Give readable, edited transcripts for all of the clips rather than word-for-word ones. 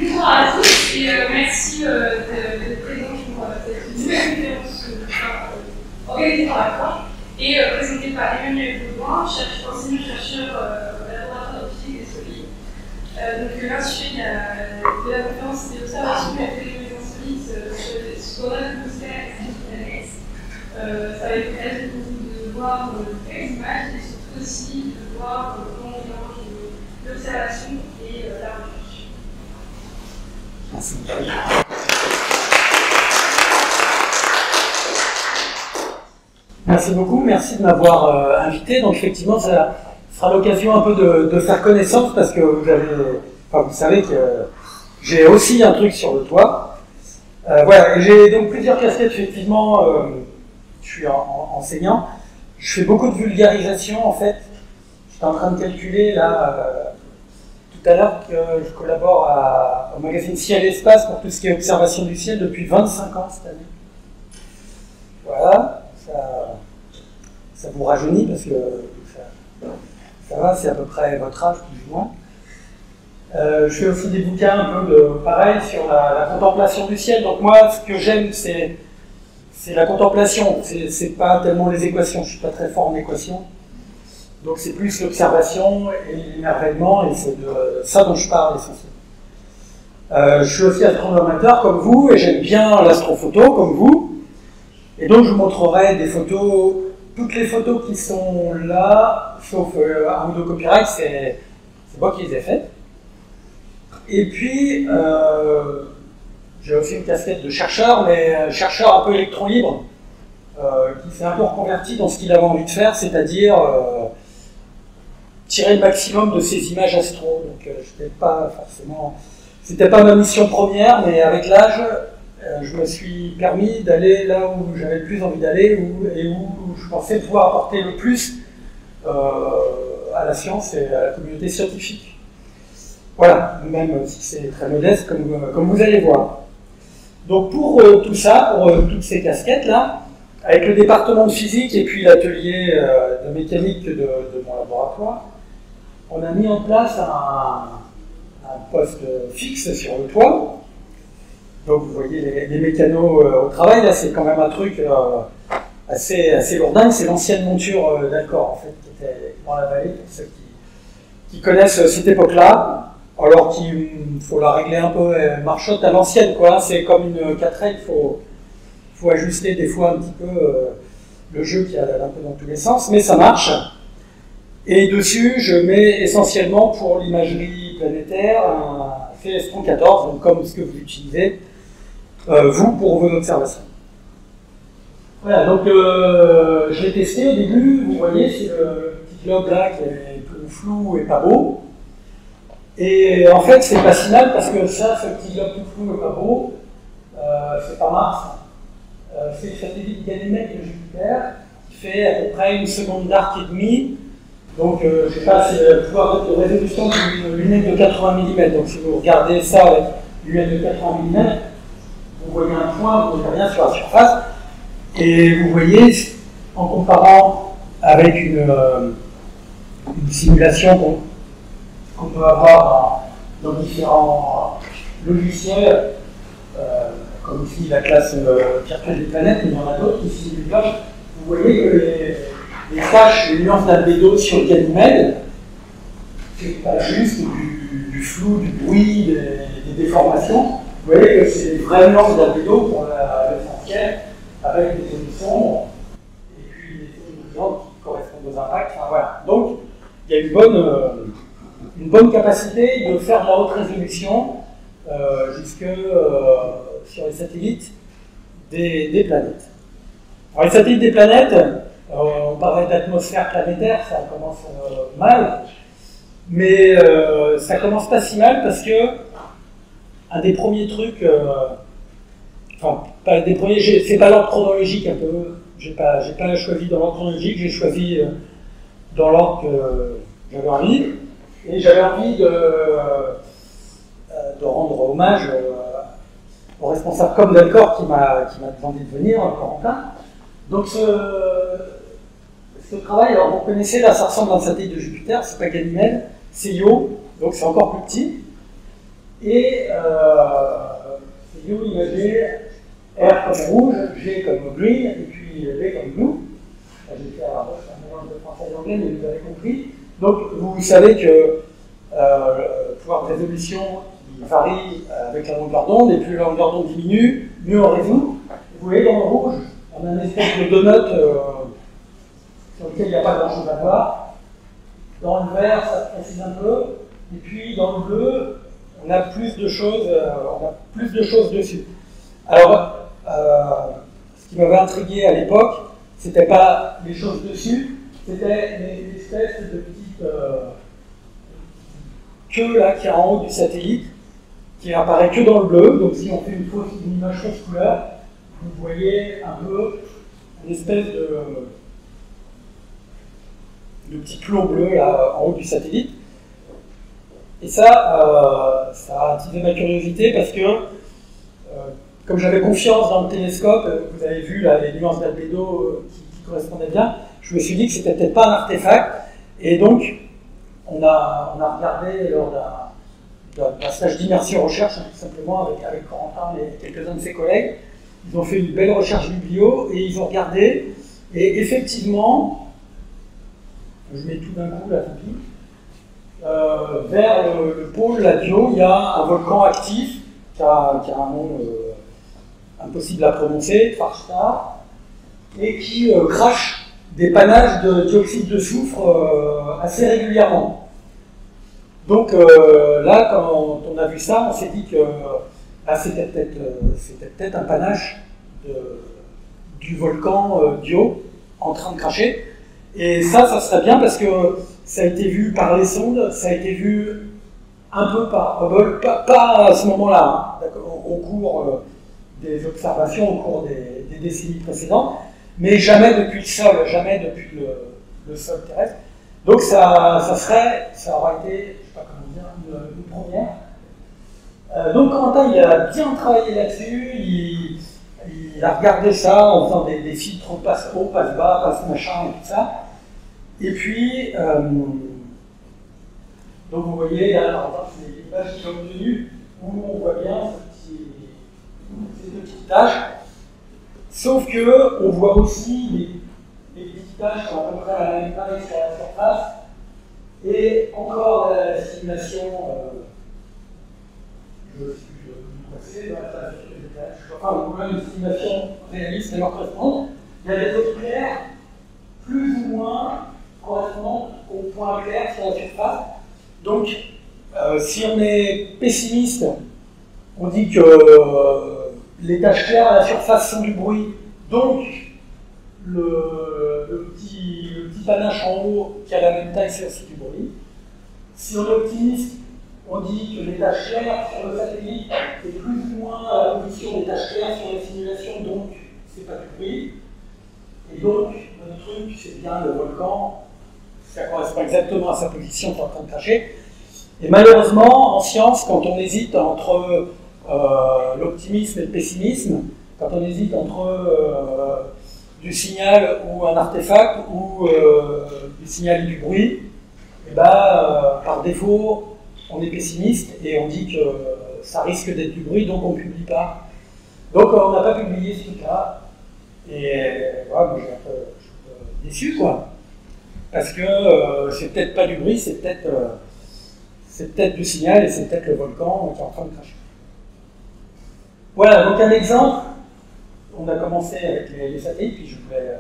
Bonjour à tous et merci d'être présents pour cette nouvelle conférence organisée par la COI et présentée par Emmanuel Baudouin, enseignant-chercheur au laboratoire de physique des solides. Donc l'intitulé de la conférence, c'est l'observation des phénomènes insolites sur l'atmosphère et sur la planète. Ça va être l'occasion pour vous de voir quelques images et surtout aussi de voir comment on mélange l'observation et la recherche. Merci. Merci beaucoup, merci de m'avoir invité. Donc effectivement, ça sera l'occasion un peu de faire connaissance parce que vous savez que j'ai aussi un truc sur le toit. Voilà, et j'ai donc plusieurs casquettes effectivement. Je suis enseignant. Je fais beaucoup de vulgarisation en fait. J'étais en train de calculer là. Tout à l'heure que je collabore au magazine Ciel et Espace pour tout ce qui est observation du ciel depuis 25 ans cette année. Voilà, ça vous rajeunit parce que ça va, c'est à peu près votre âge plus ou moins. Je fais aussi des bouquins un peu pareil sur la contemplation du ciel. Donc moi, ce que j'aime, c'est la contemplation. C'est pas tellement les équations, je suis pas très fort en équations. Donc c'est plus l'observation et l'émerveillement, et c'est de ça dont je parle essentiellement. Je suis aussi astronome amateur comme vous, et j'aime bien l'astrophoto comme vous. Et donc je vous montrerai des photos, toutes les photos qui sont là, sauf un ou deux copyrights, c'est moi qui les ai faites. Et puis, j'ai aussi une casquette de chercheur, mais chercheur un peu électron libre, qui s'est un peu reconverti dans ce qu'il avait envie de faire, c'est-à-dire tirer le maximum de ces images astro. Donc c'était pas ma mission première, mais avec l'âge, je me suis permis d'aller là où j'avais le plus envie d'aller et où je pensais pouvoir apporter le plus à la science et à la communauté scientifique. Voilà, même si c'est très modeste, comme vous allez voir. Donc pour tout ça, pour toutes ces casquettes-là, avec le département de physique et puis l'atelier de mécanique de mon laboratoire, on a mis en place un poste fixe sur le toit. Donc vous voyez les mécanos au travail, là c'est quand même un truc assez lourdingue, c'est l'ancienne monture d'Alcor en fait, qui était dans la vallée, pour ceux qui connaissent cette époque-là. Alors qu'il faut la régler un peu marchotte à l'ancienne, quoi. C'est comme une 4L, il faut ajuster des fois un petit peu le jeu qui a un peu dans tous les sens, mais ça marche. Et dessus, je mets essentiellement pour l'imagerie planétaire un CS-14, donc comme ce que vous utilisez, vous, pour vos observations. Voilà, donc je l'ai testé au début, vous voyez, c'est le petit globe là qui est tout flou et pas beau. Et en fait, c'est pas si mal parce que ça, ce petit globe tout flou et pas beau, c'est pas Mars. C'est le satellite Ganymède de Jupiter qui fait à peu près 1 seconde d'arc et demi. Donc, je ne sais pas, c'est le pouvoir de résolution d'une lunette de 80 mm. Donc, si vous regardez ça avec une lunette de 80 mm, vous voyez un point, vous voyez rien sur la surface. Et vous voyez, en comparant avec une simulation qu'on peut avoir dans différents logiciels, comme ici la classe virtuelle des planètes, mais il y en a d'autres qui simulent. Vous voyez que les tâches, les nuances d'albédo sur Ganymède, c'est pas juste du flou, du bruit, des déformations. Vous voyez que c'est des vraies nuances d'albédo pour l'essentiel, avec des zones sombres, et puis des zones brillantes qui correspondent aux impacts. Enfin, voilà. Donc, il y a une bonne capacité de faire de la haute résolution jusque sur les satellites des planètes. Alors, les satellites des planètes, on parlait d'atmosphère planétaire, ça commence mal, mais ça commence pas si mal parce que un des premiers trucs, enfin, pas des premiers, c'est pas l'ordre chronologique un peu, j'ai pas choisi dans l'ordre chronologique, j'ai choisi dans l'ordre que j'avais envie, et j'avais envie de rendre hommage au responsable com d'Alcor qui m'a demandé de venir, Corentin. Donc ce travail, alors vous connaissez, là ça ressemble à un satellite de Jupiter, c'est pas Ganymède, c'est Io, donc c'est encore plus petit. Et c'est you imagé R comme rouge, G comme green, et puis B comme blue. J'ai fait un mélange de français et d'anglais, mais vous avez compris. Donc vous savez que le pouvoir de résolution il varie avec la longueur d'onde, et plus la longueur d'onde diminue, mieux on résout. Vous voyez dans le rouge, on a une espèce de donut sur lequel il n'y a pas grand chose à voir. Dans le vert, ça précise un peu, et puis dans le bleu, on a plus de choses, dessus. Alors, ce qui m'avait intrigué à l'époque, c'était pas les choses dessus, c'était les espèces de petites queues là qui est en haut du satellite, qui apparaît que dans le bleu. Donc si on fait une image fausse couleur, vous voyez un peu une espèce de petit plomb bleu là en haut du satellite. Et ça, ça a attisé ma curiosité parce que comme j'avais confiance dans le télescope, vous avez vu là, les nuances d'albédo qui correspondaient bien, je me suis dit que c'était peut-être pas un artefact. Et donc, on a regardé lors d'un stage d'immersion recherche, tout simplement avec Corentin et quelques-uns de ses collègues. Ils ont fait une belle recherche biblio et ils ont regardé. Et effectivement, je mets tout d'un coup la tapis, vers le pôle Ladio, il y a un volcan actif qui a un nom impossible à prononcer, Farstar, et qui crache des panaches de dioxyde de soufre assez régulièrement. Donc là, quand on a vu ça, on s'est dit que c'était peut-être un panache du volcan Dio en train de cracher. Et ça serait bien parce que ça a été vu par les sondes, ça a été vu un peu par Hubble, pas à ce moment-là, hein, au cours des observations, au cours des décennies précédentes, mais jamais depuis le sol, jamais depuis le sol terrestre. Donc ça aura été, je ne sais pas comment dire, une première. Donc Corentin, il a bien travaillé là-dessus, il a regardé ça en faisant des filtres passe haut, passe bas, passe machin et tout ça. Et puis, donc vous voyez, là, par exemple, c'est l'image qui est obtenue où on voit bien ces deux petites taches. Sauf que on voit aussi les petites taches qui ont à peu près la même taille sur la surface. Et encore la simulation, on voit une estimation réaliste et leur correspondante. Il y a des zones claires, plus ou moins correspondant au point clair sur la surface. Donc, si on est pessimiste, on dit que les taches claires à la surface sont du bruit, donc le petit panache en haut qui a la même taille, c'est aussi du bruit. Si on est optimiste, on dit que les taches claires sur le satellite, c'est plus ou moins à la position des taches claires sur la simulation, donc c'est pas du bruit. Et donc, notre truc, c'est bien le volcan, ça correspond exactement à sa position qui est en train de cracher. Et malheureusement, en science, quand on hésite entre l'optimisme et le pessimisme, quand on hésite entre du signal ou un artefact ou du signal et du bruit, et par défaut, on est pessimiste et on dit que ça risque d'être du bruit, donc on ne publie pas. Donc on n'a pas publié ce truc-là. Et voilà, moi je suis un peu déçu, quoi. Parce que c'est peut-être pas du bruit, c'est peut-être du signal et c'est peut-être le volcan qui est en train de cracher. Voilà, donc un exemple. On a commencé avec les satellites, puis je voulais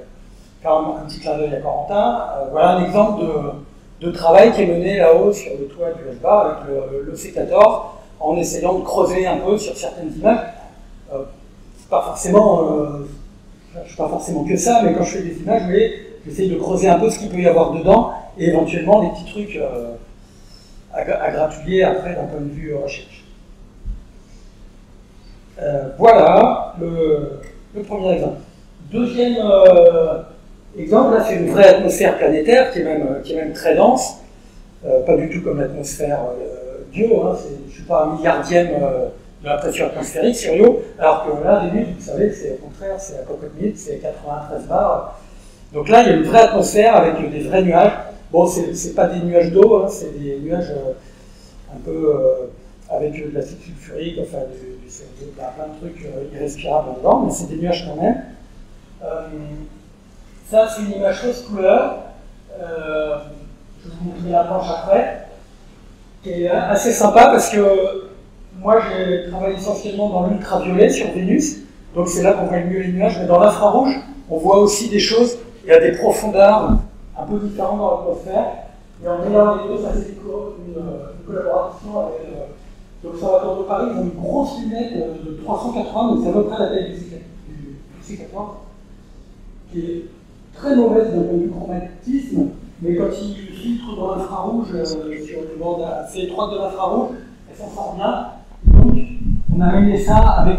faire un petit clin d'œil à Corentin. Voilà un exemple de travail qui est mené là-haut sur le toit du SBA avec le C14 en essayant de creuser un peu sur certaines images. C'est pas forcément, je fais pas forcément que ça, mais quand je fais des images, vous voyez, j'essaie de creuser un peu ce qu'il peut y avoir dedans et éventuellement des petits trucs à gratouiller après d'un point de vue recherche. Voilà le premier exemple. Deuxième exemple, là c'est une vraie atmosphère planétaire qui est même très dense, pas du tout comme l'atmosphère Io, hein, je ne suis pas un milliardième de la pression atmosphérique sur Io, alors que là, les minutes, vous savez, c'est au contraire, c'est la cocotte minute, c'est 93 bars. Donc là, il y a une vraie atmosphère avec des vrais nuages. Bon, c'est pas des nuages d'eau, hein, c'est des nuages un peu avec de l'acide sulfurique, enfin du CO2, plein de trucs irrespirables dedans, mais c'est des nuages quand même. Ça, c'est une image fausse couleur. Je vais vous montrer la planche après, qui est assez sympa parce que moi j'ai travaillé essentiellement dans l'ultraviolet sur Vénus, donc c'est là qu'on voit mieux les nuages, mais dans l'infrarouge, on voit aussi des choses, il y a des profondeurs un peu différentes dans l'atmosphère, et en mélangeant les deux, ça c'est une collaboration avec l'Observatoire de Paris. Ils ont une grosse lunette de 380, donc c'est à peu près la taille du C14, qui est très mauvaise d'un point de vue chromatisme, mais quand il filtre dans l'infrarouge, sur les bandes assez étroites de l'infrarouge, elle s'en sort bien. Donc, on a mêlé ça avec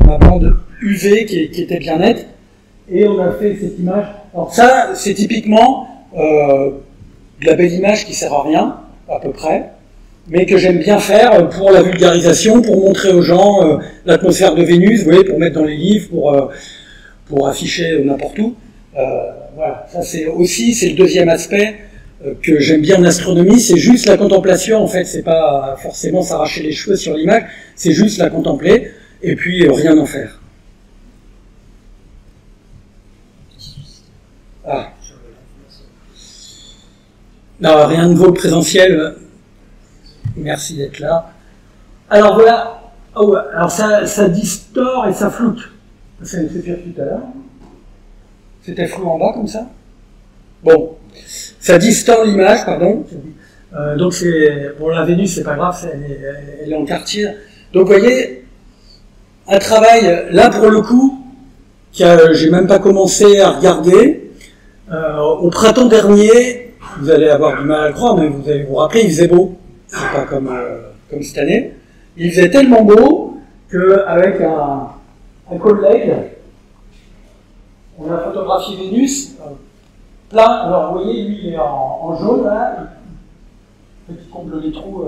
ma bande UV qui était bien nette, et on a fait cette image. Alors ça, c'est typiquement de la belle image qui sert à rien, à peu près, mais que j'aime bien faire pour la vulgarisation, pour montrer aux gens l'atmosphère de Vénus, vous voyez, pour mettre dans les livres, pour afficher n'importe où. Voilà, ça c'est le deuxième aspect que j'aime bien en astronomie, c'est juste la contemplation en fait, c'est pas forcément s'arracher les cheveux sur l'image, c'est juste la contempler et puis rien en faire. Ah. Non, rien de vaut présentiel, merci d'être là. Alors voilà, oh, alors ça distord et ça floute, ça nous fait faire tout à l'heure. C'était flou en bas, comme ça. Bon, ça distord l'image, pardon. Donc c'est pour la Vénus, c'est pas grave, elle est en quartier. Donc vous voyez, un travail, là pour le coup, que j'ai même pas commencé à regarder. Au printemps dernier, vous allez avoir du mal à le croire, mais vous allez vous rappeler, il faisait beau. C'est pas comme cette année. Il faisait tellement beau qu'avec un collègue, on a photographié Vénus, plein, alors vous voyez, lui il est en jaune là, petit comble les trous,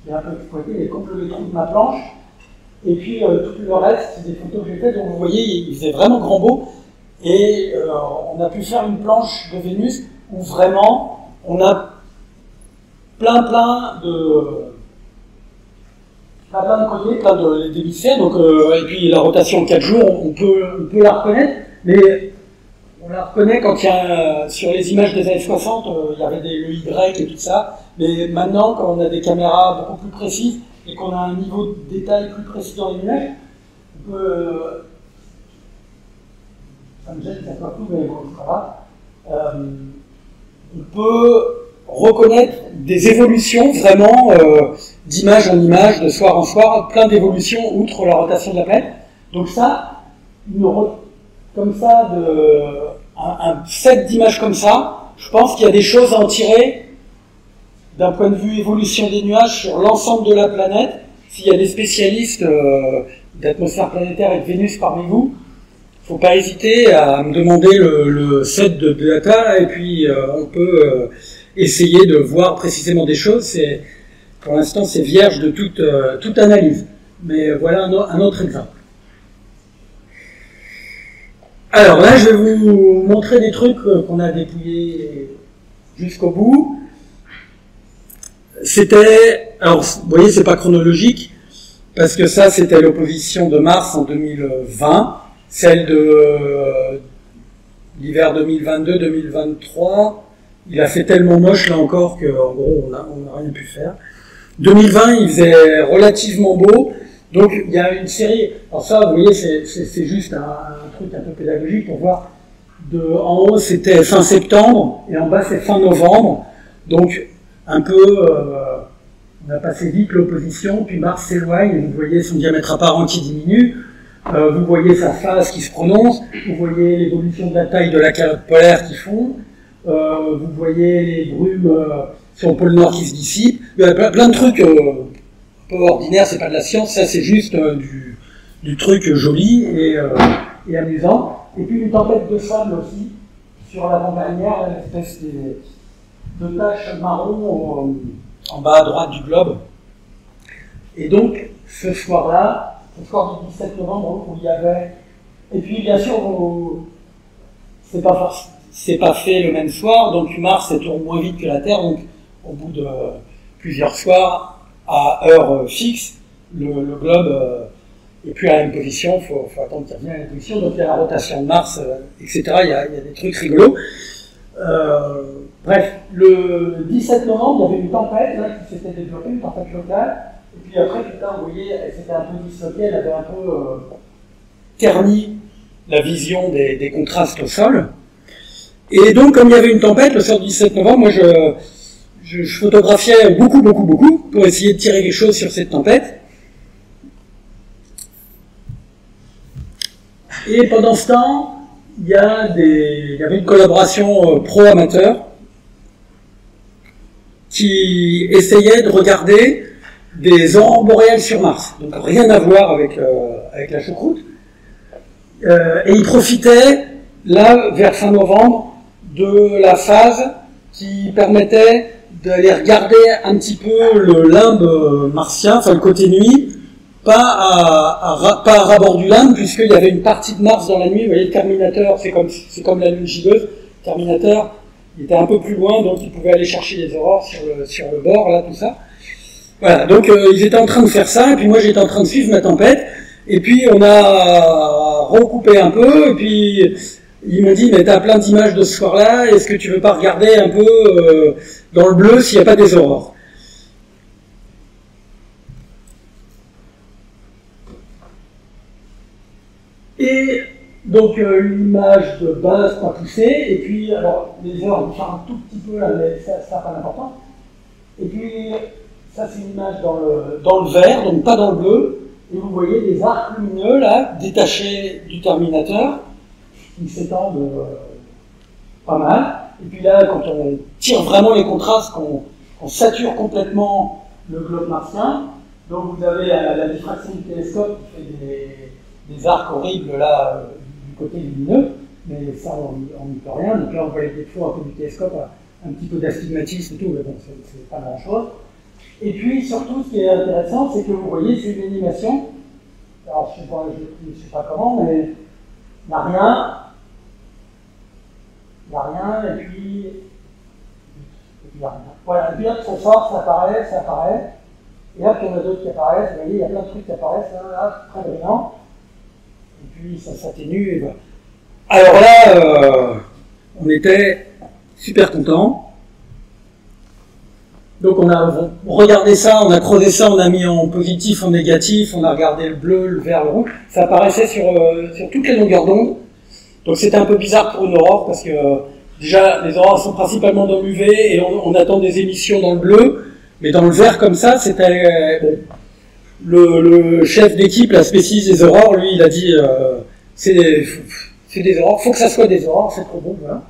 qui est un peu exploité, il comble les trous de ma planche, et puis tout le reste, c'est des photos que j'ai faites, donc vous voyez, il faisait vraiment grand beau, et on a pu faire une planche de Vénus où vraiment on a plein de colliers, plein d'hémisphères, donc et puis la rotation en 4 jours, on peut la reconnaître. Mais on la reconnaît quand il y a, sur les images des années 60, il y avait le Y et tout ça. Mais maintenant, quand on a des caméras beaucoup plus précises et qu'on a un niveau de détail plus précis dans les images, on peut... ça me gêne, ça soit tout, mais bon, ça va. On peut reconnaître des évolutions vraiment d'image en image, de soir en soir, plein d'évolutions outre la rotation de la planète. Donc ça, comme ça, un set d'images comme ça, je pense qu'il y a des choses à en tirer d'un point de vue évolution des nuages sur l'ensemble de la planète. S'il y a des spécialistes d'atmosphère planétaire et de Vénus parmi vous, il ne faut pas hésiter à me demander le set de data et puis on peut essayer de voir précisément des choses. Pour l'instant, c'est vierge de toute analyse. Mais voilà un autre exemple. Alors là, je vais vous montrer des trucs qu'on a dépouillés jusqu'au bout. Alors vous voyez, c'est pas chronologique, parce que ça, c'était l'opposition de Mars en 2020, celle de l'hiver 2022-2023. Il a fait tellement moche là encore qu'en gros, on n'a rien pu faire. 2020, il faisait relativement beau. Donc il y a une série, alors ça vous voyez c'est juste un truc un peu pédagogique pour voir, en haut c'était fin septembre et en bas c'est fin novembre, donc un peu on a passé vite l'opposition, puis Mars s'éloigne, vous voyez son diamètre apparent qui diminue, vous voyez sa phase qui se prononce, vous voyez l'évolution de la taille de la calotte polaire qui fond, vous voyez les brumes sur le pôle nord qui se dissipent, il y a plein de trucs ordinaire, c'est pas de la science, ça c'est juste du truc joli et amusant. Et puis une tempête de sable aussi sur l'avant-dernière, une espèce de tache marron en bas à droite du globe. Et donc ce soir-là, le soir du 17 novembre, où il y avait... Et puis bien sûr, c'est pas fait le même soir, donc Mars tourne moins vite que la Terre, donc au bout de plusieurs soirs, à heure fixe, le globe n'est plus à la même position, il faut attendre qu'il revienne à la même position, donc il y a la rotation de Mars, etc. Il y a des trucs rigolos. Bref, le 17 novembre, il y avait une tempête là, qui s'était développée, une tempête locale, et puis après, putain, vous voyez, elle s'était un peu disloquée, elle avait un peu terni la vision des contrastes au sol. Et donc, comme il y avait une tempête, le soir du 17 novembre, moi je photographiais beaucoup pour essayer de tirer quelque chose sur cette tempête. Et pendant ce temps, il y avait une collaboration pro-amateur qui essayait de regarder des aurores boréales sur Mars. Donc rien à voir avec la choucroute. Et ils profitaient, là, vers fin novembre, de la phase qui permettait d'aller regarder un petit peu le limbe martien, enfin le côté nuit, pas à ras-bord du limbe, puisqu'il y avait une partie de Mars dans la nuit. Vous voyez, le Terminateur, c'est comme la lune gibbeuse. Le Terminateur, il était un peu plus loin, donc il pouvait aller chercher les aurores sur le bord, là, tout ça. Voilà, donc ils étaient en train de faire ça, et puis moi j'étais en train de suivre ma tempête, et puis on a recoupé un peu, et puis ils m'ont dit, mais t'as plein d'images de ce soir-là, est-ce que tu veux pas regarder un peu dans le bleu s'il n'y a pas des aurores? Et donc l'image de base pas poussée, et puis alors les heures vont faire un tout petit peu, là, mais ça n'a pas d'importance. Et puis ça c'est une image dans le vert, donc pas dans le bleu, et vous voyez des arcs lumineux là, détachés du Terminateur, qui s'étendent pas mal. Et puis là, quand on tire vraiment les contrastes, qu'on sature complètement le globe martien, donc vous avez la diffraction du télescope qui fait des arcs horribles là du côté lumineux, mais ça on n'y peut rien. Donc là on voit les défauts un peu du télescope, un petit peu d'astigmatisme et tout, mais bon, c'est pas grand chose. Et puis surtout, ce qui est intéressant, c'est que vous voyez, c'est une animation. Alors je sais pas comment, mais il n'y a rien. Il n'y a rien, et puis il n'y a rien. Voilà, et puis hop, ça sort, ça apparaît. Et hop, il y en a d'autres qui apparaissent. Vous voyez, il y a plein de trucs qui apparaissent, là, très brillants. Et puis ça s'atténue, et voilà. Alors là, on était super contents. Donc on a regardé ça, on a creusé ça, on a mis en positif, en négatif, on a regardé le bleu, le vert, le rouge. Ça apparaissait sur toutes les longueurs d'onde. Donc c'était un peu bizarre pour une aurore, parce que déjà les aurores sont principalement dans l'UV et on attend des émissions dans le bleu, mais dans le vert comme ça, c'était... le chef d'équipe, la spécialiste des aurores, lui il a dit c'est des aurores, faut que ça soit des aurores, c'est trop bon, voilà.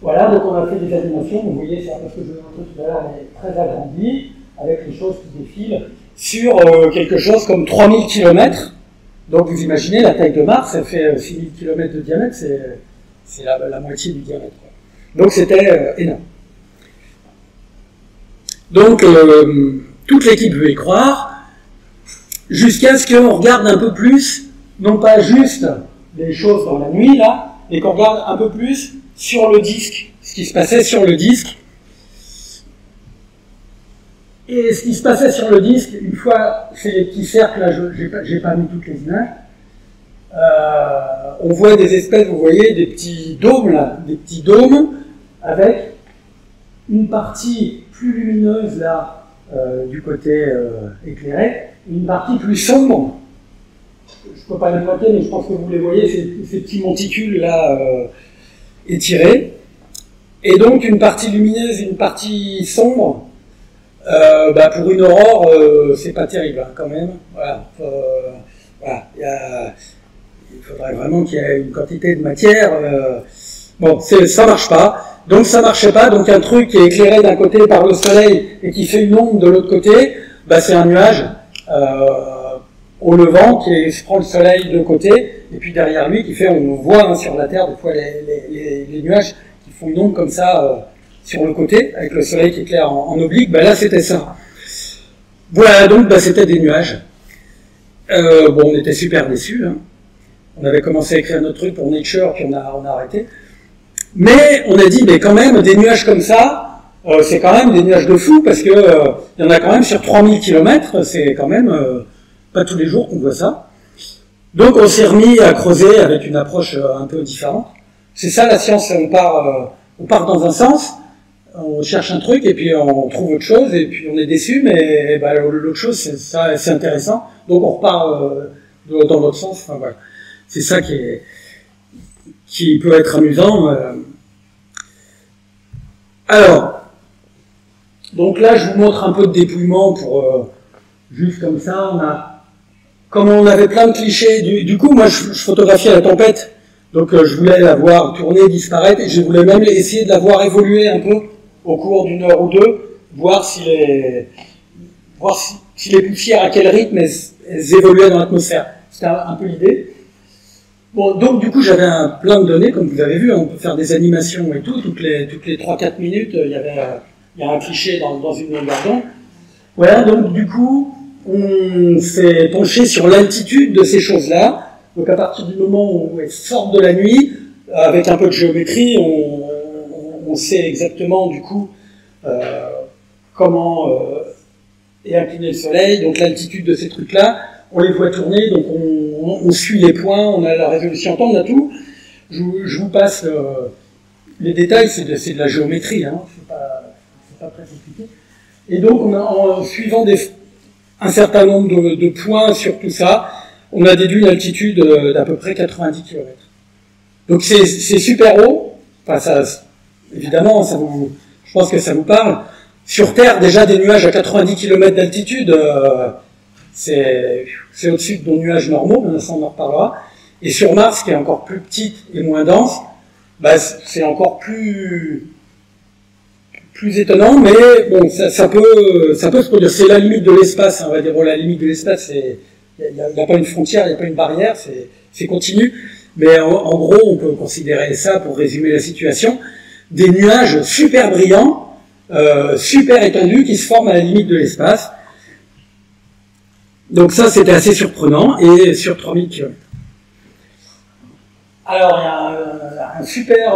Voilà, donc on a fait des animations, vous voyez, c'est parce que je vous montrais tout à l'heure, elle est très agrandie, avec les choses qui défilent, sur quelque chose comme 3000 km. Donc vous imaginez, la taille de Mars, elle fait 6000 km de diamètre, c'est la moitié du diamètre. Donc c'était énorme. Donc toute l'équipe veut y croire, jusqu'à ce qu'on regarde un peu plus, non pas juste les choses dans la nuit, là, mais qu'on regarde un peu plus sur le disque, ce qui se passait sur le disque. Et ce qui se passait sur le disque, une fois, c'est les petits cercles, là, j'ai pas mis toutes les images, on voit des espèces, vous voyez, des petits dômes, là, des petits dômes, avec une partie plus lumineuse, là, du côté éclairé, une partie plus sombre. Je ne peux pas les noter, mais je pense que vous les voyez, ces petits monticules, là, étirés. Et donc, une partie lumineuse, une partie sombre. Pour une aurore, c'est pas terrible hein, quand même. Voilà, voilà. Il faudrait vraiment qu'il y ait une quantité de matière. Bon, ça marche pas. Donc ça marchait pas. Donc un truc qui est éclairé d'un côté par le soleil et qui fait une ombre de l'autre côté, c'est un nuage au levant qui prend le soleil de côté et puis derrière lui qui fait, on voit hein, sur la Terre des fois les nuages qui font une ombre comme ça. Sur le côté, avec le soleil qui éclaire en oblique, là c'était ça. Voilà, donc c'était des nuages. On était super déçus. Hein. On avait commencé à écrire notre truc pour Nature, puis on a arrêté. Mais on a dit, mais quand même, des nuages comme ça, c'est quand même des nuages de fou, parce que il y en a quand même sur 3000 km, c'est quand même pas tous les jours qu'on voit ça. Donc on s'est remis à creuser avec une approche un peu différente. C'est ça la science, on part dans un sens, on cherche un truc et puis on trouve autre chose et puis on est déçu, mais l'autre chose c'est intéressant, donc on repart dans l'autre sens. Enfin, voilà. C'est ça qui peut être amusant. Alors, donc là je vous montre un peu de dépouillement pour juste comme ça. Comme on avait plein de clichés, du coup moi je photographiais la tempête. Donc je voulais la voir tourner, disparaître, et je voulais même essayer de la voir évoluer un peu au cours d'une heure ou deux, voir si les poussières, à quel rythme elles évoluaient dans l'atmosphère. C'était un peu l'idée. Bon, donc du coup j'avais plein de données, comme vous avez vu, on peut faire des animations et tout, toutes les 3-4 minutes, il y a un cliché dans une longueur d'onde. Voilà, donc du coup, on s'est penché sur l'altitude de ces choses-là. Donc à partir du moment où elles sortent de la nuit, avec un peu de géométrie, on sait exactement du coup comment est incliné le soleil, donc l'altitude de ces trucs-là, on les voit tourner, donc on suit les points, on a la résolution en temps, on a tout. Je vous passe les détails, c'est de la géométrie, hein, c'est pas très compliqué. Et donc en suivant un certain nombre de points sur tout ça, on a déduit une altitude d'à peu près 90 km. Donc c'est super haut. Enfin, évidemment, je pense que ça vous parle. Sur Terre, déjà des nuages à 90 km d'altitude, c'est au-dessus de nos nuages normaux, mais ça on en reparlera. Et sur Mars, qui est encore plus petite et moins dense, c'est encore plus étonnant, mais bon, ça peut se produire. C'est la limite de l'espace, hein, on va dire. Bon, la limite de l'espace, il n'y a pas une frontière, il n'y a pas une barrière, c'est continu. Mais en gros, on peut considérer ça, pour résumer la situation, des nuages super brillants, super étendus, qui se forment à la limite de l'espace. Donc ça, c'était assez surprenant, et sur 3000 km. Alors, il y a un super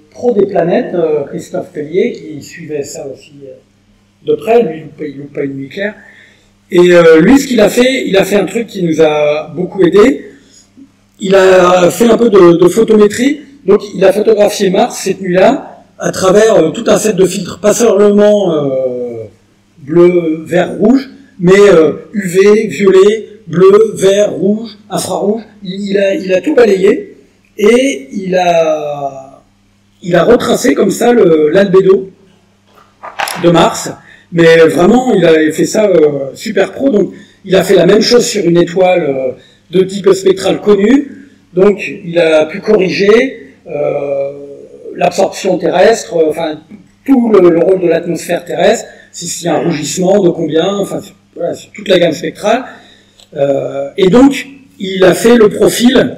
pro des planètes, Christophe Tellier, qui suivait ça aussi de près. Lui, il loupe pas une nuit claire. Et lui, ce qu'il a fait un truc qui nous a beaucoup aidé. Il a fait un peu de photométrie. Donc, il a photographié Mars cette nuit-là à travers tout un set de filtres, pas seulement bleu, vert, rouge, mais UV, violet, bleu, vert, rouge, infrarouge. Il a tout balayé et il a retracé comme ça l'albédo de Mars. Mais vraiment, il a fait ça super pro. Donc, il a fait la même chose sur une étoile de type spectral connu. Donc, il a pu corriger l'absorption terrestre, enfin, tout le rôle de l'atmosphère terrestre, s'il y a un rougissement, de combien, enfin, voilà, sur toute la gamme spectrale. Et donc, il a fait le profil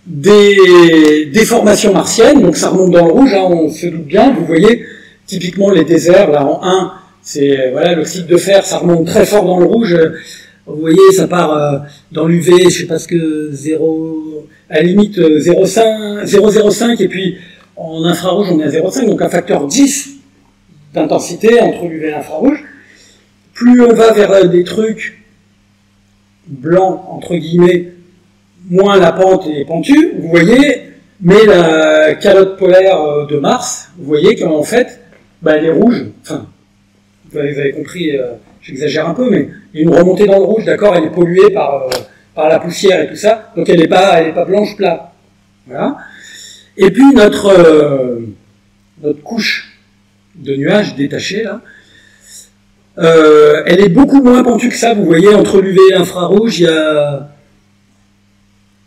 des formations martiennes. Donc, ça remonte dans le rouge, hein, on se doute bien. Vous voyez, typiquement, les déserts, là, en 1, c'est voilà, l'oxyde de fer, ça remonte très fort dans le rouge. Vous voyez, ça part dans l'UV, je sais pas ce que, 0, à la limite 0,05, et puis en infrarouge, on est à 0,5, donc un facteur 10 d'intensité entre l'UV et l'infrarouge. Plus on va vers des trucs blancs, entre guillemets, moins la pente est pentue, vous voyez, mais la calotte polaire de Mars, vous voyez qu'en fait, elle est rouge, enfin, vous avez compris, j'exagère un peu, mais il y a une remontée dans le rouge, d'accord, elle est polluée par la poussière et tout ça, donc elle n'est pas blanche plate. Voilà. Et puis notre couche de nuages détachés, là, elle est beaucoup moins pentue que ça. Vous voyez, entre l'UV et l'infrarouge, il y a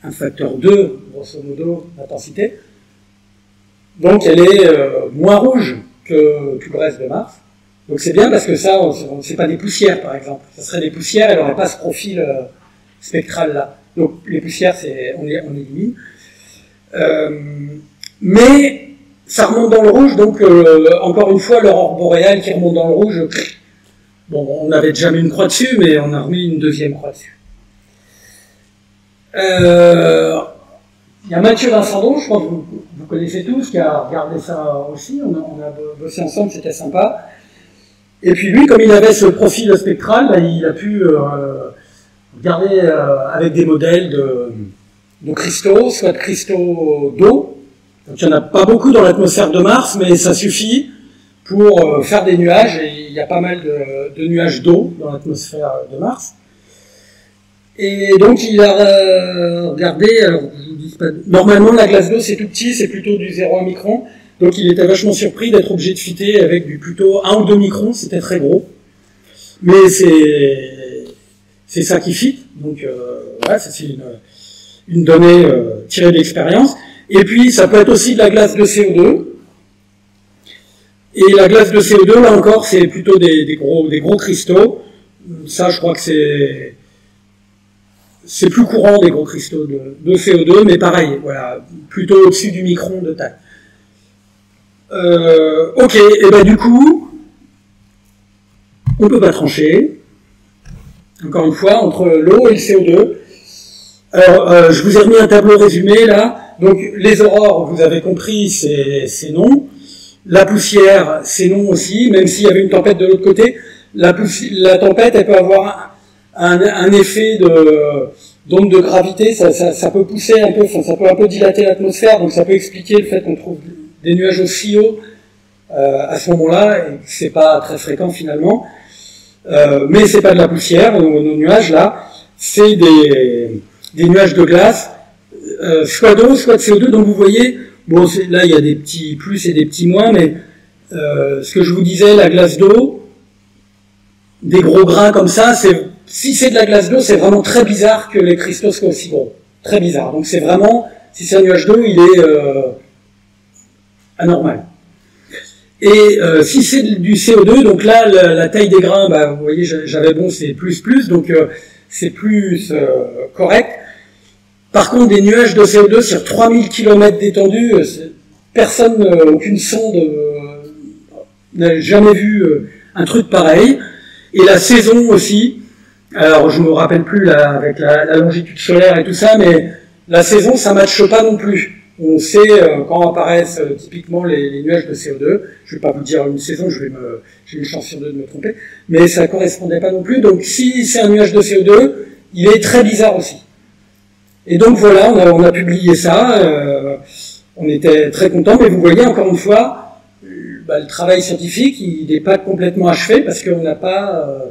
un facteur 2, grosso modo, d'intensité. Donc elle est moins rouge que tout le reste de Mars. Donc c'est bien parce que ça, c'est pas des poussières, par exemple. Ça serait des poussières, elle n'aurait pas ce profil spectral-là. Donc les poussières, on élimine. Mais ça remonte dans le rouge, donc encore une fois, l'aurore boréale qui remonte dans le rouge. Bon, on avait déjà mis une croix dessus, mais on a remis une deuxième croix dessus. il y a Mathieu Vincendon, je pense que vous connaissez tous, qui a regardé ça aussi, on a bossé ensemble, c'était sympa. Et puis lui, comme il avait ce profil spectral, bah, il a pu regarder avec des modèles de cristaux, soit de cristaux d'eau. Donc il n'y en a pas beaucoup dans l'atmosphère de Mars, mais ça suffit pour faire des nuages, et il y a pas mal de nuages d'eau dans l'atmosphère de Mars. Et donc il a regardé, alors je vous dis pas, normalement la glace d'eau c'est tout petit, c'est plutôt du 0,1 micron, donc il était vachement surpris d'être obligé de fitter avec du plutôt 1 ou 2 microns, c'était très gros. Mais c'est ça qui fit, donc ouais, c'est une donnée tirée de l'expérience. Et puis ça peut être aussi de la glace de CO2. Et la glace de CO2, là encore, c'est plutôt des gros cristaux. Ça, je crois que c'est plus courant des gros cristaux de CO2, mais pareil, voilà, plutôt au-dessus du micron de taille. Ok, et ben du coup, on peut pas trancher. Encore une fois, entre l'eau et le CO2. Alors, je vous ai remis un tableau résumé là. Donc, les aurores, vous avez compris, c'est non. La poussière, c'est non aussi, même s'il y avait une tempête de l'autre côté. La tempête, elle peut avoir un effet d'onde de gravité, ça peut pousser un peu, ça peut un peu dilater l'atmosphère, donc ça peut expliquer le fait qu'on trouve des nuages aussi hauts à ce moment-là, et que c'est pas très fréquent finalement. Mais c'est pas de la poussière, nos nuages là, c'est des nuages de glace, soit d'eau, soit de CO2, donc vous voyez, bon là il y a des petits plus et des petits moins, mais ce que je vous disais, la glace d'eau, des gros grains comme ça, si c'est de la glace d'eau, c'est vraiment très bizarre que les cristaux soient aussi gros. Très bizarre. Donc c'est vraiment, si c'est un nuage d'eau, il est anormal. Et si c'est du CO2, donc là, la taille des grains, bah, vous voyez, j'avais bon, c'est plus, donc c'est plus correct. Par contre, des nuages de CO2 sur 3000 km d'étendue, personne, aucune sonde n'a jamais vu un truc pareil. Et la saison aussi, alors je me rappelle plus là, avec la longitude solaire et tout ça, mais la saison ça matche pas non plus. On sait quand apparaissent typiquement les nuages de CO2, je vais pas vous dire une saison, j'ai une chance sur deux de me tromper, mais ça correspondait pas non plus, donc si c'est un nuage de CO2, il est très bizarre aussi. Et donc voilà, on a publié ça, on était très contents, mais vous voyez encore une fois, le travail scientifique, il n'est pas complètement achevé parce qu'on n'a pas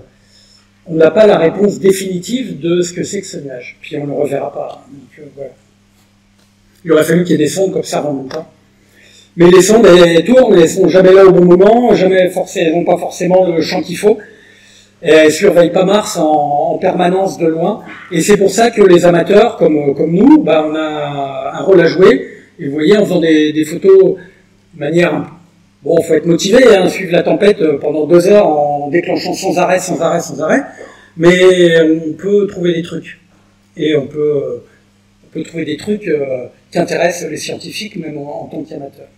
la réponse définitive de ce que c'est que ce nuage. Puis on ne le reverra pas. Donc, voilà. Il aurait fallu qu'il y ait des sondes qui observent en même temps. Mais les sondes, elles tournent, elles sont jamais là au bon moment, elles n'ont pas forcément le champ qu'il faut. Et elles surveillent pas Mars en permanence de loin. Et c'est pour ça que les amateurs, comme nous, bah, on a un rôle à jouer. Et vous voyez, en faisant des photos de manière... Bon, faut être motivé, hein, suivre la tempête pendant 2 heures en déclenchant sans arrêt, mais on peut trouver des trucs. Et on peut trouver des trucs qui intéressent les scientifiques, même en tant qu'amateurs.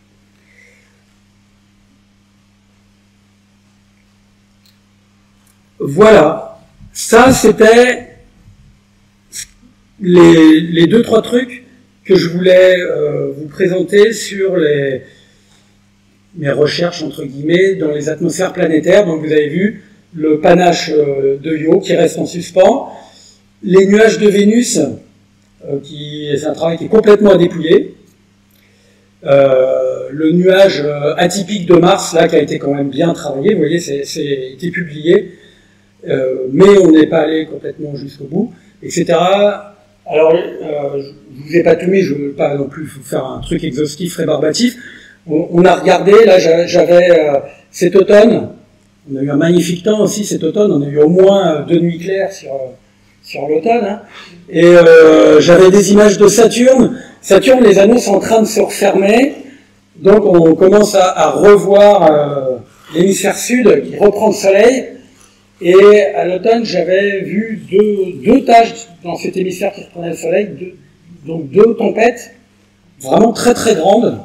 Voilà. Ça, c'était les 2-3 trucs que je voulais vous présenter sur mes recherches, entre guillemets, dans les atmosphères planétaires. Donc vous avez vu le panache de Io qui reste en suspens, les nuages de Vénus, c'est un travail qui est complètement à dépouiller, le nuage atypique de Mars, là, qui a été quand même bien travaillé, vous voyez, c'est été publié, mais on n'est pas allé complètement jusqu'au bout, etc. Alors, je vous ai pas tout mis, je ne veux pas non plus vous faire un truc exhaustif, rébarbatif. On a regardé, là j'avais cet automne, on a eu un magnifique temps aussi cet automne, on a eu au moins 2 nuits claires sur l'automne, hein. Et j'avais des images de Saturne. Saturne, les anneaux sont en train de se refermer, donc on commence à revoir l'hémisphère sud qui reprend le soleil, et à l'automne j'avais vu deux taches dans cet hémisphère qui reprenait le soleil, donc 2 tempêtes vraiment très très grandes.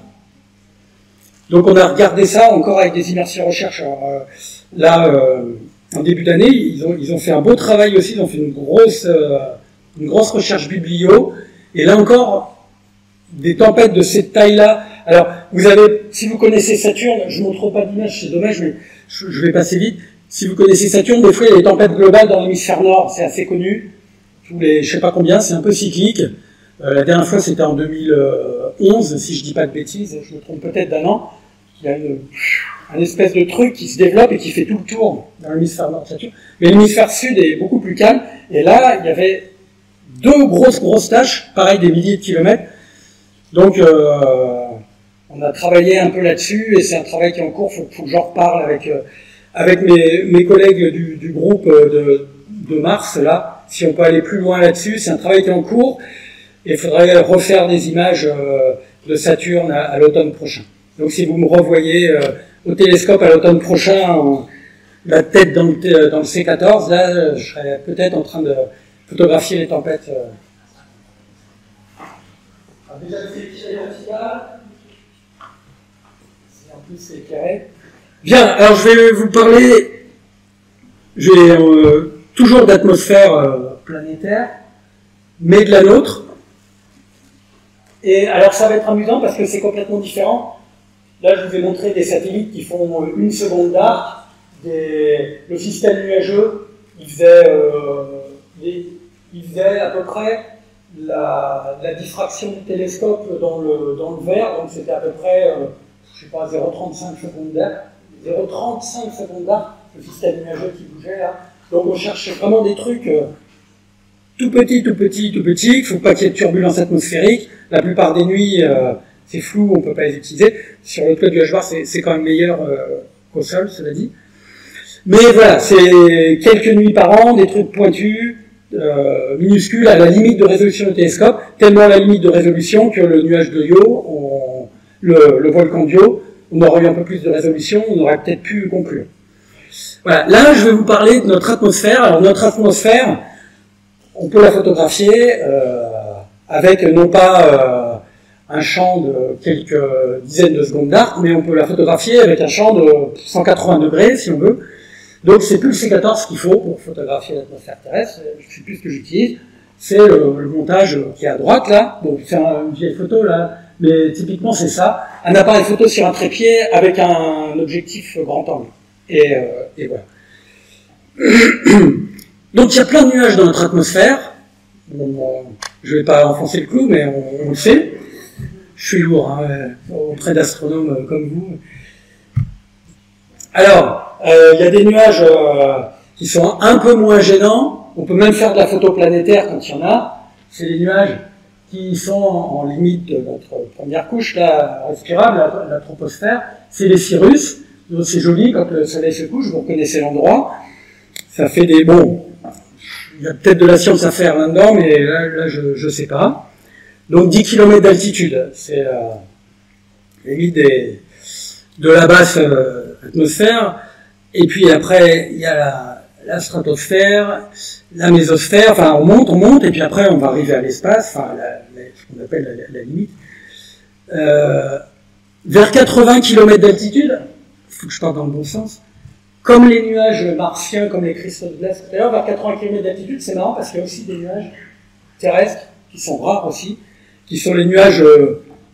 Donc on a regardé ça encore avec des immersions recherche. Alors, là, en début d'année, ils ont fait un beau travail aussi, ils ont fait une grosse recherche biblio. Et là encore, des tempêtes de cette taille-là. Alors, vous avez, si vous connaissez Saturne, je ne montre pas d'image, c'est dommage, mais je vais passer vite. Si vous connaissez Saturne, des fois il y a des tempêtes globales dans l'hémisphère nord, c'est assez connu. Tous les, je sais pas combien, c'est un peu cyclique. La dernière fois c'était en 2011, si je dis pas de bêtises, je me trompe peut-être d'un an. Il y a un espèce de truc qui se développe et qui fait tout le tour dans l'hémisphère nord de Saturne. Mais l'hémisphère sud est beaucoup plus calme. Et là, il y avait deux grosses taches, pareil des milliers de kilomètres. Donc, on a travaillé un peu là-dessus et c'est un travail qui est en cours. Faut que j'en reparle avec mes collègues du groupe de Mars, là, si on peut aller plus loin là-dessus. C'est un travail qui est en cours et il faudrait refaire des images de Saturne à l'automne prochain. Donc si vous me revoyez au télescope à l'automne prochain, la tête dans le C14, là, je serais peut-être en train de photographier les tempêtes. Alors déjà, c'est éclairé vertical. En plus, c'est éclairé. Bien, alors je vais vous parler, toujours d'atmosphère planétaire, mais de la nôtre. Et alors ça va être amusant parce que c'est complètement différent. Là, je vous ai montré des satellites qui font 1 seconde d'arc. Le système nuageux, il faisait à peu près la diffraction du télescope dans le verre, donc c'était à peu près, je sais pas, 0,35 secondes d'arc. 0,35 secondes d'arc, le système nuageux qui bougeait là. Donc on cherche vraiment des trucs tout petits. Il ne faut pas qu'il y ait de turbulences atmosphériques. La plupart des nuits, c'est flou, on ne peut pas les utiliser. Sur le toit du H-bar, c'est quand même meilleur qu'au sol, cela dit. Mais voilà, c'est quelques nuits par an, des trucs pointus, minuscules, à la limite de résolution du télescope, tellement à la limite de résolution que le nuage de Io, le volcan d'Io, on aurait eu un peu plus de résolution, on aurait peut-être pu conclure. Voilà, là je vais vous parler de notre atmosphère. Alors notre atmosphère, on peut la photographier avec non pas un champ de quelques dizaines de secondes d'arc, mais on peut la photographier avec un champ de 180 degrés si on veut. Donc c'est plus le C14 qu'il faut pour photographier l'atmosphère terrestre, je sais plus ce que j'utilise, c'est le montage qui est à droite là, donc c'est une vieille photo là, mais typiquement c'est ça, un appareil photo sur un trépied avec un objectif grand angle. Et voilà. Donc il y a plein de nuages dans notre atmosphère. Bon, je ne vais pas enfoncer le clou, mais on le sait. Je suis lourd auprès d'astronomes comme vous. Alors, il y a des nuages qui sont un peu moins gênants. On peut même faire de la photo planétaire quand il y en a. C'est les nuages qui sont en limite de notre première couche là, respirable, la troposphère. C'est les cirrus. Donc c'est joli quand le soleil se couche, vous reconnaissez l'endroit. Ça fait des... Bon, il y a peut-être de la science à faire là-dedans, mais là je sais pas. Donc 10 km d'altitude, c'est limite de la basse atmosphère. Et puis après, il y a la stratosphère, la mésosphère, enfin on monte, et puis après on va arriver à l'espace, enfin ce qu'on appelle la limite. Vers 80 km d'altitude, il faut que je parte dans le bon sens, comme les nuages martiens, comme les cristaux de glace tout à l'heure, vers 80 km d'altitude, c'est marrant parce qu'il y a aussi des nuages terrestres, qui sont rares aussi, qui sont les nuages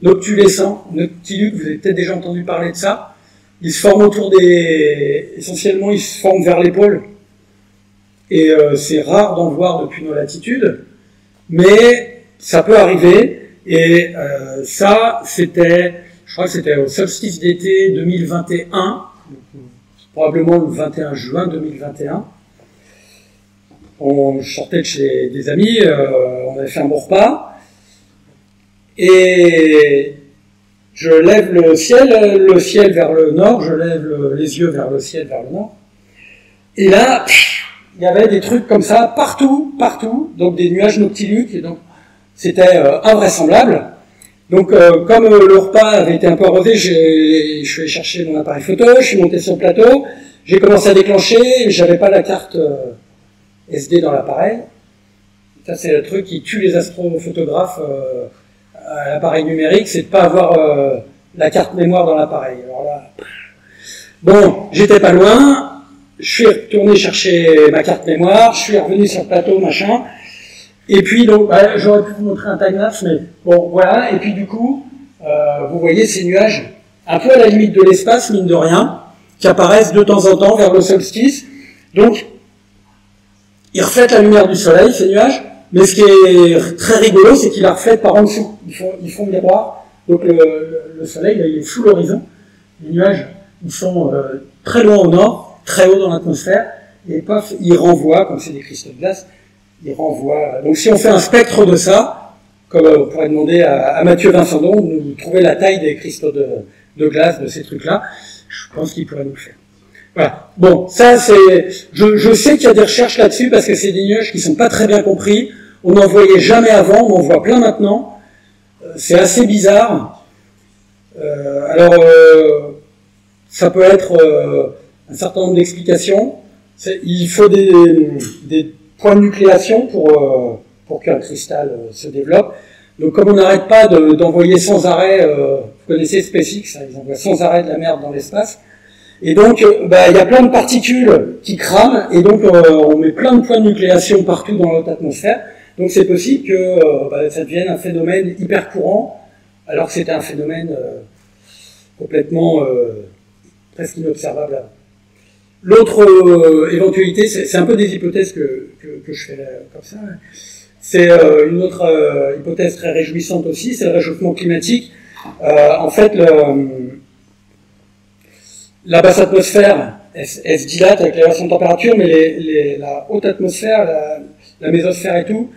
noctulescents, noctiluques, vous avez peut-être déjà entendu parler de ça. Ils se forment essentiellement ils se forment vers les pôles. Et c'est rare d'en voir depuis nos latitudes, mais ça peut arriver. Et ça, je crois que c'était au solstice d'été 2021, probablement le 21 juin 2021. Je sortais de chez des amis, on avait fait un bon repas, et je lève le ciel vers le nord, je lève les yeux vers le ciel vers le nord, et là, il y avait des trucs comme ça partout, donc des nuages noctiluques, et donc c'était invraisemblable. Donc comme le repas avait été un peu arrosé, je suis allé chercher mon appareil photo, je suis monté sur le plateau, j'ai commencé à déclencher, j'avais pas la carte SD dans l'appareil. Ça c'est le truc qui tue les astrophotographes à l'appareil numérique, c'est de pas avoir la carte mémoire dans l'appareil. Alors là, bon, j'étais pas loin, je suis retourné chercher ma carte mémoire, je suis revenu sur le plateau, machin. Et puis, donc, j'aurais pu vous montrer un time-lapse, mais bon, voilà. Et puis, du coup, vous voyez ces nuages un peu à la limite de l'espace, mine de rien, qui apparaissent de temps en temps vers le solstice. Donc, ils reflètent la lumière du soleil, ces nuages, mais ce qui est très rigolo, c'est qu'ils la reflètent par en dessous. Ils font miroir. Donc, le soleil, là, il est sous l'horizon. Les nuages, ils sont très loin au nord, très haut dans l'atmosphère, et paf, ils renvoient, comme c'est des cristaux de glace, ils renvoient. Donc, si on fait un spectre de ça, comme on pourrait demander à Mathieu Vincendon de nous trouver la taille des cristaux de glace, de ces trucs-là, je pense qu'il pourrait nous le faire. Voilà. Bon, ça c'est. Je sais qu'il y a des recherches là-dessus parce que c'est des nuages qui sont pas très bien compris. On n'en voyait jamais avant, on en voit plein maintenant. C'est assez bizarre. Ça peut être un certain nombre d'explications. Il faut des points de nucléation pour qu'un cristal se développe. Donc comme on n'arrête pas d'envoyer sans arrêt, vous connaissez SpaceX, ils envoient sans arrêt de la merde dans l'espace. Et donc, il y a plein de particules qui crament, et donc on met plein de points de nucléation partout dans notre atmosphère. Donc c'est possible que ça devienne un phénomène hyper courant, alors que c'était un phénomène complètement presque inobservable avant. L'autre éventualité, c'est un peu des hypothèses que je fais là, comme ça. C'est une autre hypothèse très réjouissante aussi, c'est le réchauffement climatique. En fait, la basse atmosphère, elle se dilate avec l'élévation de température, mais la haute atmosphère, la mésosphère et tout,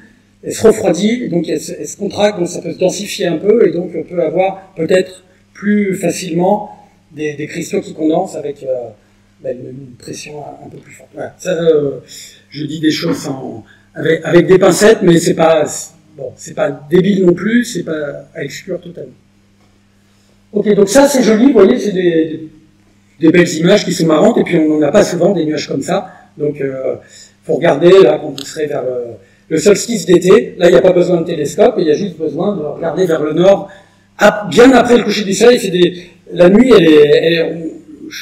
elle se refroidit, et donc elle se contracte, donc ça peut se densifier un peu, et donc on peut avoir peut-être plus facilement des cristaux qui condensent avec une pression un peu plus forte. Voilà. Ça, je dis des choses avec des pincettes, mais c'est pas débile non plus, c'est pas à exclure totalement. Ok, donc ça c'est joli, vous voyez, c'est des belles images qui sont marrantes, et puis on n'en a pas souvent des nuages comme ça, donc faut regarder là quand vous serez vers le solstice d'été. Là il n'y a pas besoin de télescope, il y a juste besoin de regarder vers le nord, bien après le coucher du soleil. La nuit,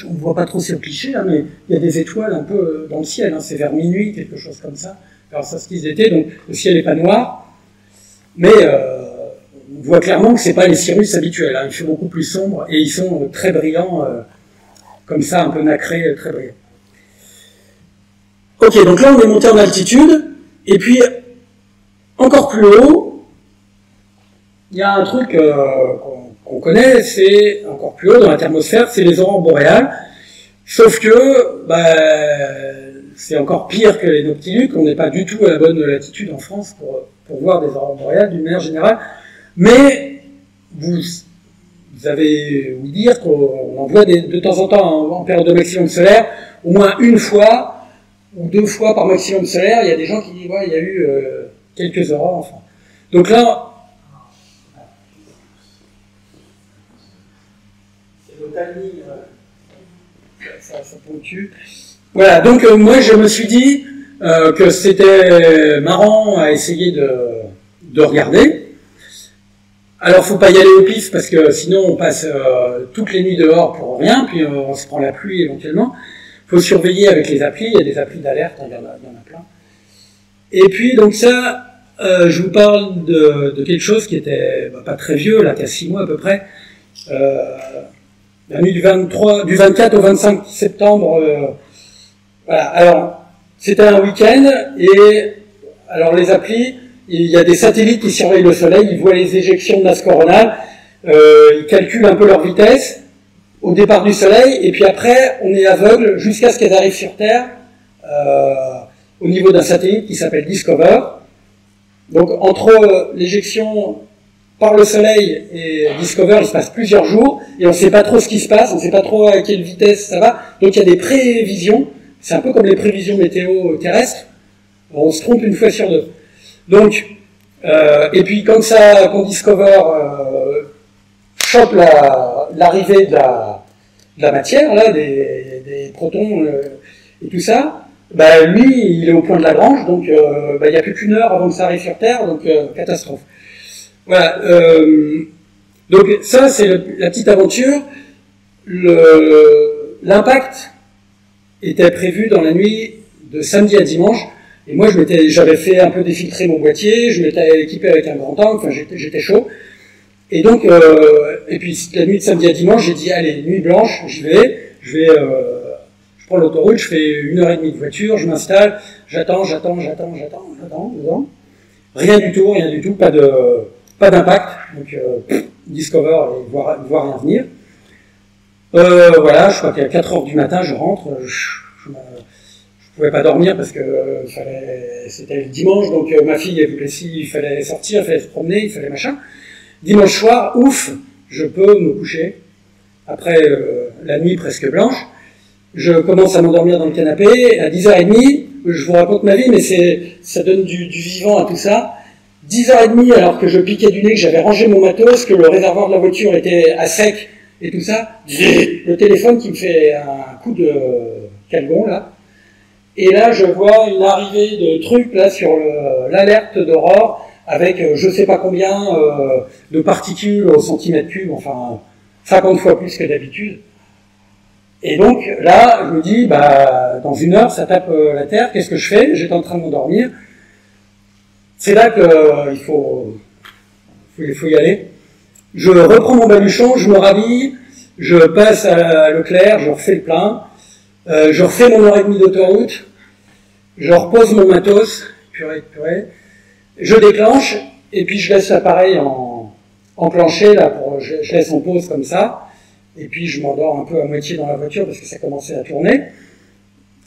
on ne voit pas trop sur le cliché, hein, mais il y a des étoiles un peu dans le ciel, hein, c'est vers minuit, quelque chose comme ça, vers le solstice d'été, donc le ciel n'est pas noir, mais on voit clairement que ce n'est pas les cirrus habituels, hein, il fait beaucoup plus sombre, et ils sont très brillants, comme ça, un peu nacrés, très brillants. Ok, donc là on est monté en altitude, et puis encore plus haut, il y a un truc qu'on connaît, c'est encore plus haut dans la thermosphère, c'est les aurores boréales, sauf que c'est encore pire que les noctiluques, on n'est pas du tout à la bonne latitude en France pour voir des aurores boréales d'une manière générale, mais vous avez ouï dire qu'on en voit de temps en temps en période de maximum solaire, au moins une fois ou deux fois par maximum solaire, il y a des gens qui disent il y a eu quelques aurores en France. Donc là, c'est le timing, ça ponctue. Voilà, donc moi je me suis dit que c'était marrant à essayer de regarder. Alors faut pas y aller au pif parce que sinon on passe toutes les nuits dehors pour rien, puis on se prend la pluie éventuellement. Faut surveiller avec les applis, il y a des applis d'alerte, il y en a plein. Et puis donc ça, je vous parle de quelque chose qui était pas très vieux, là, qui a 6 mois à peu près. La nuit du 24 au 25 septembre. Voilà. Alors, c'était un week-end, et alors les applis, il y a des satellites qui surveillent le soleil, ils voient les éjections de masse coronale, ils calculent un peu leur vitesse au départ du soleil, et puis après, on est aveugle jusqu'à ce qu'elles arrivent sur Terre, au niveau d'un satellite qui s'appelle Discover. Donc, entre l'éjection par le soleil et Discover, il se passe plusieurs jours, et on ne sait pas trop ce qui se passe, on ne sait pas trop à quelle vitesse ça va, donc il y a des prévisions, c'est un peu comme les prévisions météo terrestres, on se trompe une fois sur deux. Donc, et puis quand Discover chope l'arrivée de la matière, là, des protons et tout ça, lui, il est au point de Lagrange, donc il n'y a plus qu'une heure avant que ça arrive sur Terre, donc catastrophe. Voilà. Donc ça, c'est la petite aventure. L'impact était prévu dans la nuit de samedi à dimanche. Et moi, j'avais fait un peu défiltrer mon boîtier, je m'étais équipé avec un grand angle, enfin j'étais chaud. Et donc, et puis la nuit de samedi à dimanche, j'ai dit allez, nuit blanche, j'y vais, je prends l'autoroute, je fais 1h30 de voiture, je m'installe, j'attends. Rien du tout, pas d'impact, donc discover et voir rien venir. Voilà, je crois qu'à 4h du matin, je rentre, je pouvais pas dormir parce que c'était le dimanche, donc ma fille, elle voulait, il fallait sortir, il fallait se promener, il fallait machin. Dimanche soir, ouf, je peux me coucher. Après la nuit presque blanche, je commence à m'endormir dans le canapé. À 10h30, je vous raconte ma vie, mais ça donne du vivant à tout ça. 10h30, alors que je piquais du nez, que j'avais rangé mon matos, que le réservoir de la voiture était à sec et tout ça, le téléphone qui me fait un coup de calgon, là. Et là, je vois une arrivée de trucs là sur l'alerte d'aurore avec je sais pas combien de particules au centimètre cube, enfin 50 fois plus que d'habitude. Et donc là, je me dis, bah dans 1 heure, ça tape la terre. Qu'est-ce que je fais? J'étais en train de m'endormir. C'est là qu'il faut y aller. Je reprends mon baluchon, je me rhabille, je passe à Leclerc, je refais le plein. Je refais mon 1h30 d'autoroute, je repose mon matos, purée, je déclenche, et puis je laisse l'appareil enclenché, là, je laisse en pause comme ça, et puis je m'endors un peu à moitié dans la voiture parce que ça commençait à tourner.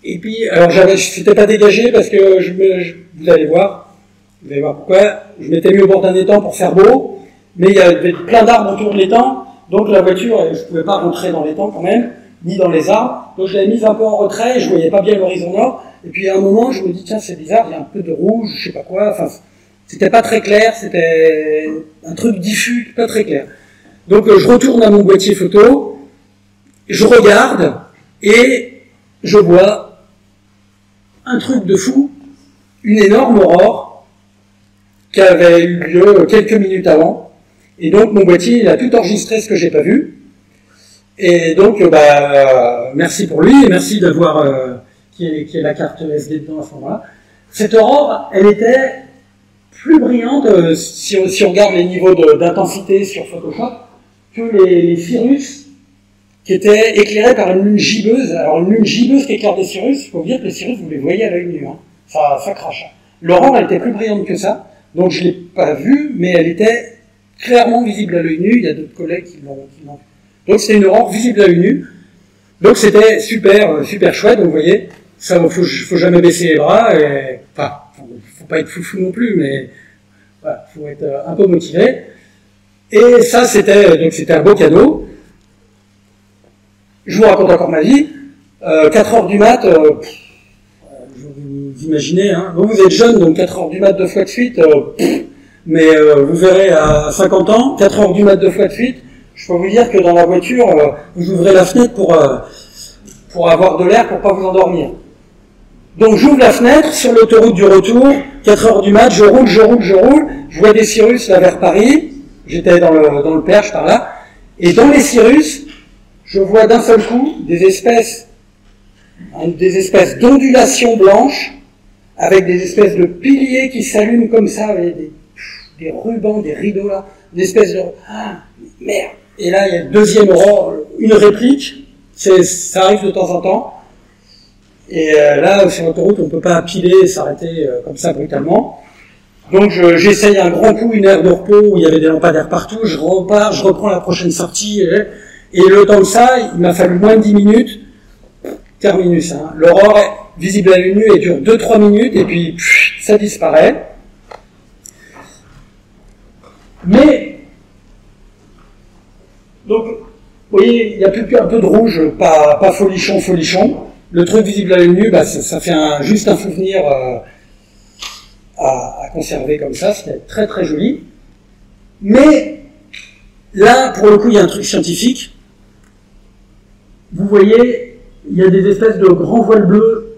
Et puis, alors je n'étais pas dégagé parce que vous allez voir pourquoi, je m'étais mis au bord d'un étang pour faire beau, mais il y avait plein d'arbres autour de l'étang, donc la voiture, je ne pouvais pas rentrer dans l'étang quand même, ni dans les arbres, donc je l'avais mise un peu en retrait, et je voyais pas bien l'horizon nord, et puis à un moment je me dis tiens c'est bizarre, il y a un peu de rouge, je sais pas quoi, enfin c'était pas très clair, c'était un truc diffus, pas très clair. Donc je retourne à mon boîtier photo, je regarde, et je vois un truc de fou, une énorme aurore, qui avait eu lieu quelques minutes avant, et donc mon boîtier il a tout enregistré ce que j'ai pas vu. Et donc, merci pour lui, et merci d'avoir qui est la carte SD dedans à ce moment-là. Cette aurore, elle était plus brillante, si on regarde les niveaux d'intensité sur Photoshop, que les cirrus qui étaient éclairés par une lune gibbeuse. Alors, une lune gibbeuse qui éclaire des cirrus, il faut vous dire que les cirrus, vous les voyez à l'œil nu, hein. Ça crache. L'aurore, elle était plus brillante que ça, donc je ne l'ai pas vue, mais elle était clairement visible à l'œil nu. Il y a d'autres collègues qui l'ont vu. Donc c'était une aurore visible à l'œil nu. Donc c'était super chouette. Donc vous voyez, ça faut jamais baisser les bras. Et, enfin, faut pas être foufou non plus, mais voilà, faut être un peu motivé. Et ça c'était un beau cadeau. Je vous raconte encore ma vie. 4h du mat. Vous imaginez, hein. Vous êtes jeune, donc 4h du mat 2 fois de suite. Mais vous verrez à 50 ans, 4h du mat 2 fois de suite. Je peux vous dire que dans la voiture, vous ouvrez la fenêtre pour avoir de l'air, pour pas vous endormir. Donc j'ouvre la fenêtre sur l'autoroute du retour, 4h du mat, je roule, je vois des cirrus là vers Paris, j'étais dans le Perche par là, et dans les cirrus, je vois d'un seul coup des espèces d'ondulations blanches, avec des espèces de piliers qui s'allument comme ça, avec des rubans, des rideaux là, des espèces de... Ah, merde. Et là, il y a une deuxième aurore, une réplique, ça arrive de temps en temps. Et là, sur l'autoroute, on ne peut pas piler et s'arrêter comme ça brutalement. Donc j'essaye un grand coup, une aire de repos où il y avait des lampadaires partout, je repars, je reprends la prochaine sortie. Et le temps de ça, il m'a fallu moins de 10 minutes. Terminus. Hein. L'aurore est visible à l'œil nu et dure 2-3 minutes et puis ça disparaît. Mais... Donc, vous voyez, il y a plus qu'un peu de rouge, pas folichon. Le truc visible à l'œil nu, ça fait juste un souvenir à conserver comme ça, c'était très très joli. Mais là, pour le coup, il y a un truc scientifique. Vous voyez, il y a des espèces de grands voiles bleus.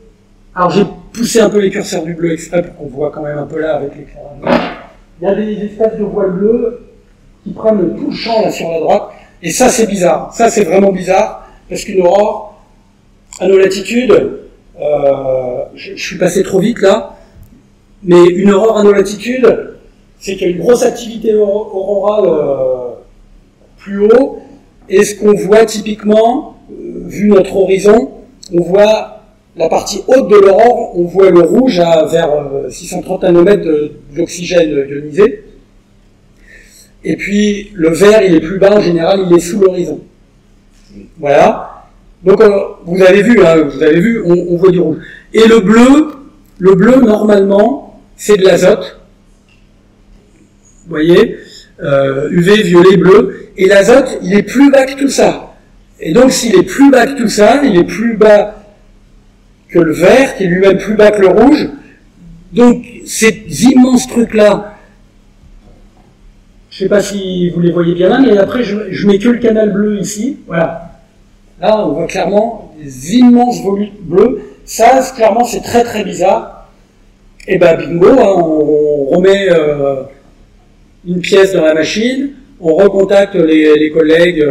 Alors j'ai poussé un peu les curseurs du bleu exprès pour qu'on voit quand même un peu là avec l'éclairage. Il y a des espèces de voiles bleues qui prennent tout le champ là sur la droite. Et ça, c'est bizarre. Ça, c'est vraiment bizarre, parce qu'une aurore, à nos latitudes, je suis passé trop vite là, Mais une aurore à nos latitudes, c'est qu'il y a une grosse activité aurorale plus haut, et ce qu'on voit typiquement, vu notre horizon, on voit la partie haute de l'aurore, on voit le rouge vers 630 nanomètres d'oxygène ionisé, et puis le vert, il est plus bas, en général, il est sous l'horizon. Voilà. Donc vous avez vu, on voit du rouge. Et le bleu normalement, c'est de l'azote. Vous voyez, UV, violet, bleu. Et l'azote, il est plus bas que tout ça. Et donc s'il est plus bas que tout ça, il est plus bas que le vert, qui est lui-même plus bas que le rouge. Donc ces immenses trucs-là, je sais pas si vous les voyez bien là, mais après je mets que le canal bleu ici, voilà. Là on voit clairement des immenses volutes bleus. Ça, clairement, c'est très très bizarre. Et ben bingo, hein, on remet une pièce dans la machine, on recontacte les collègues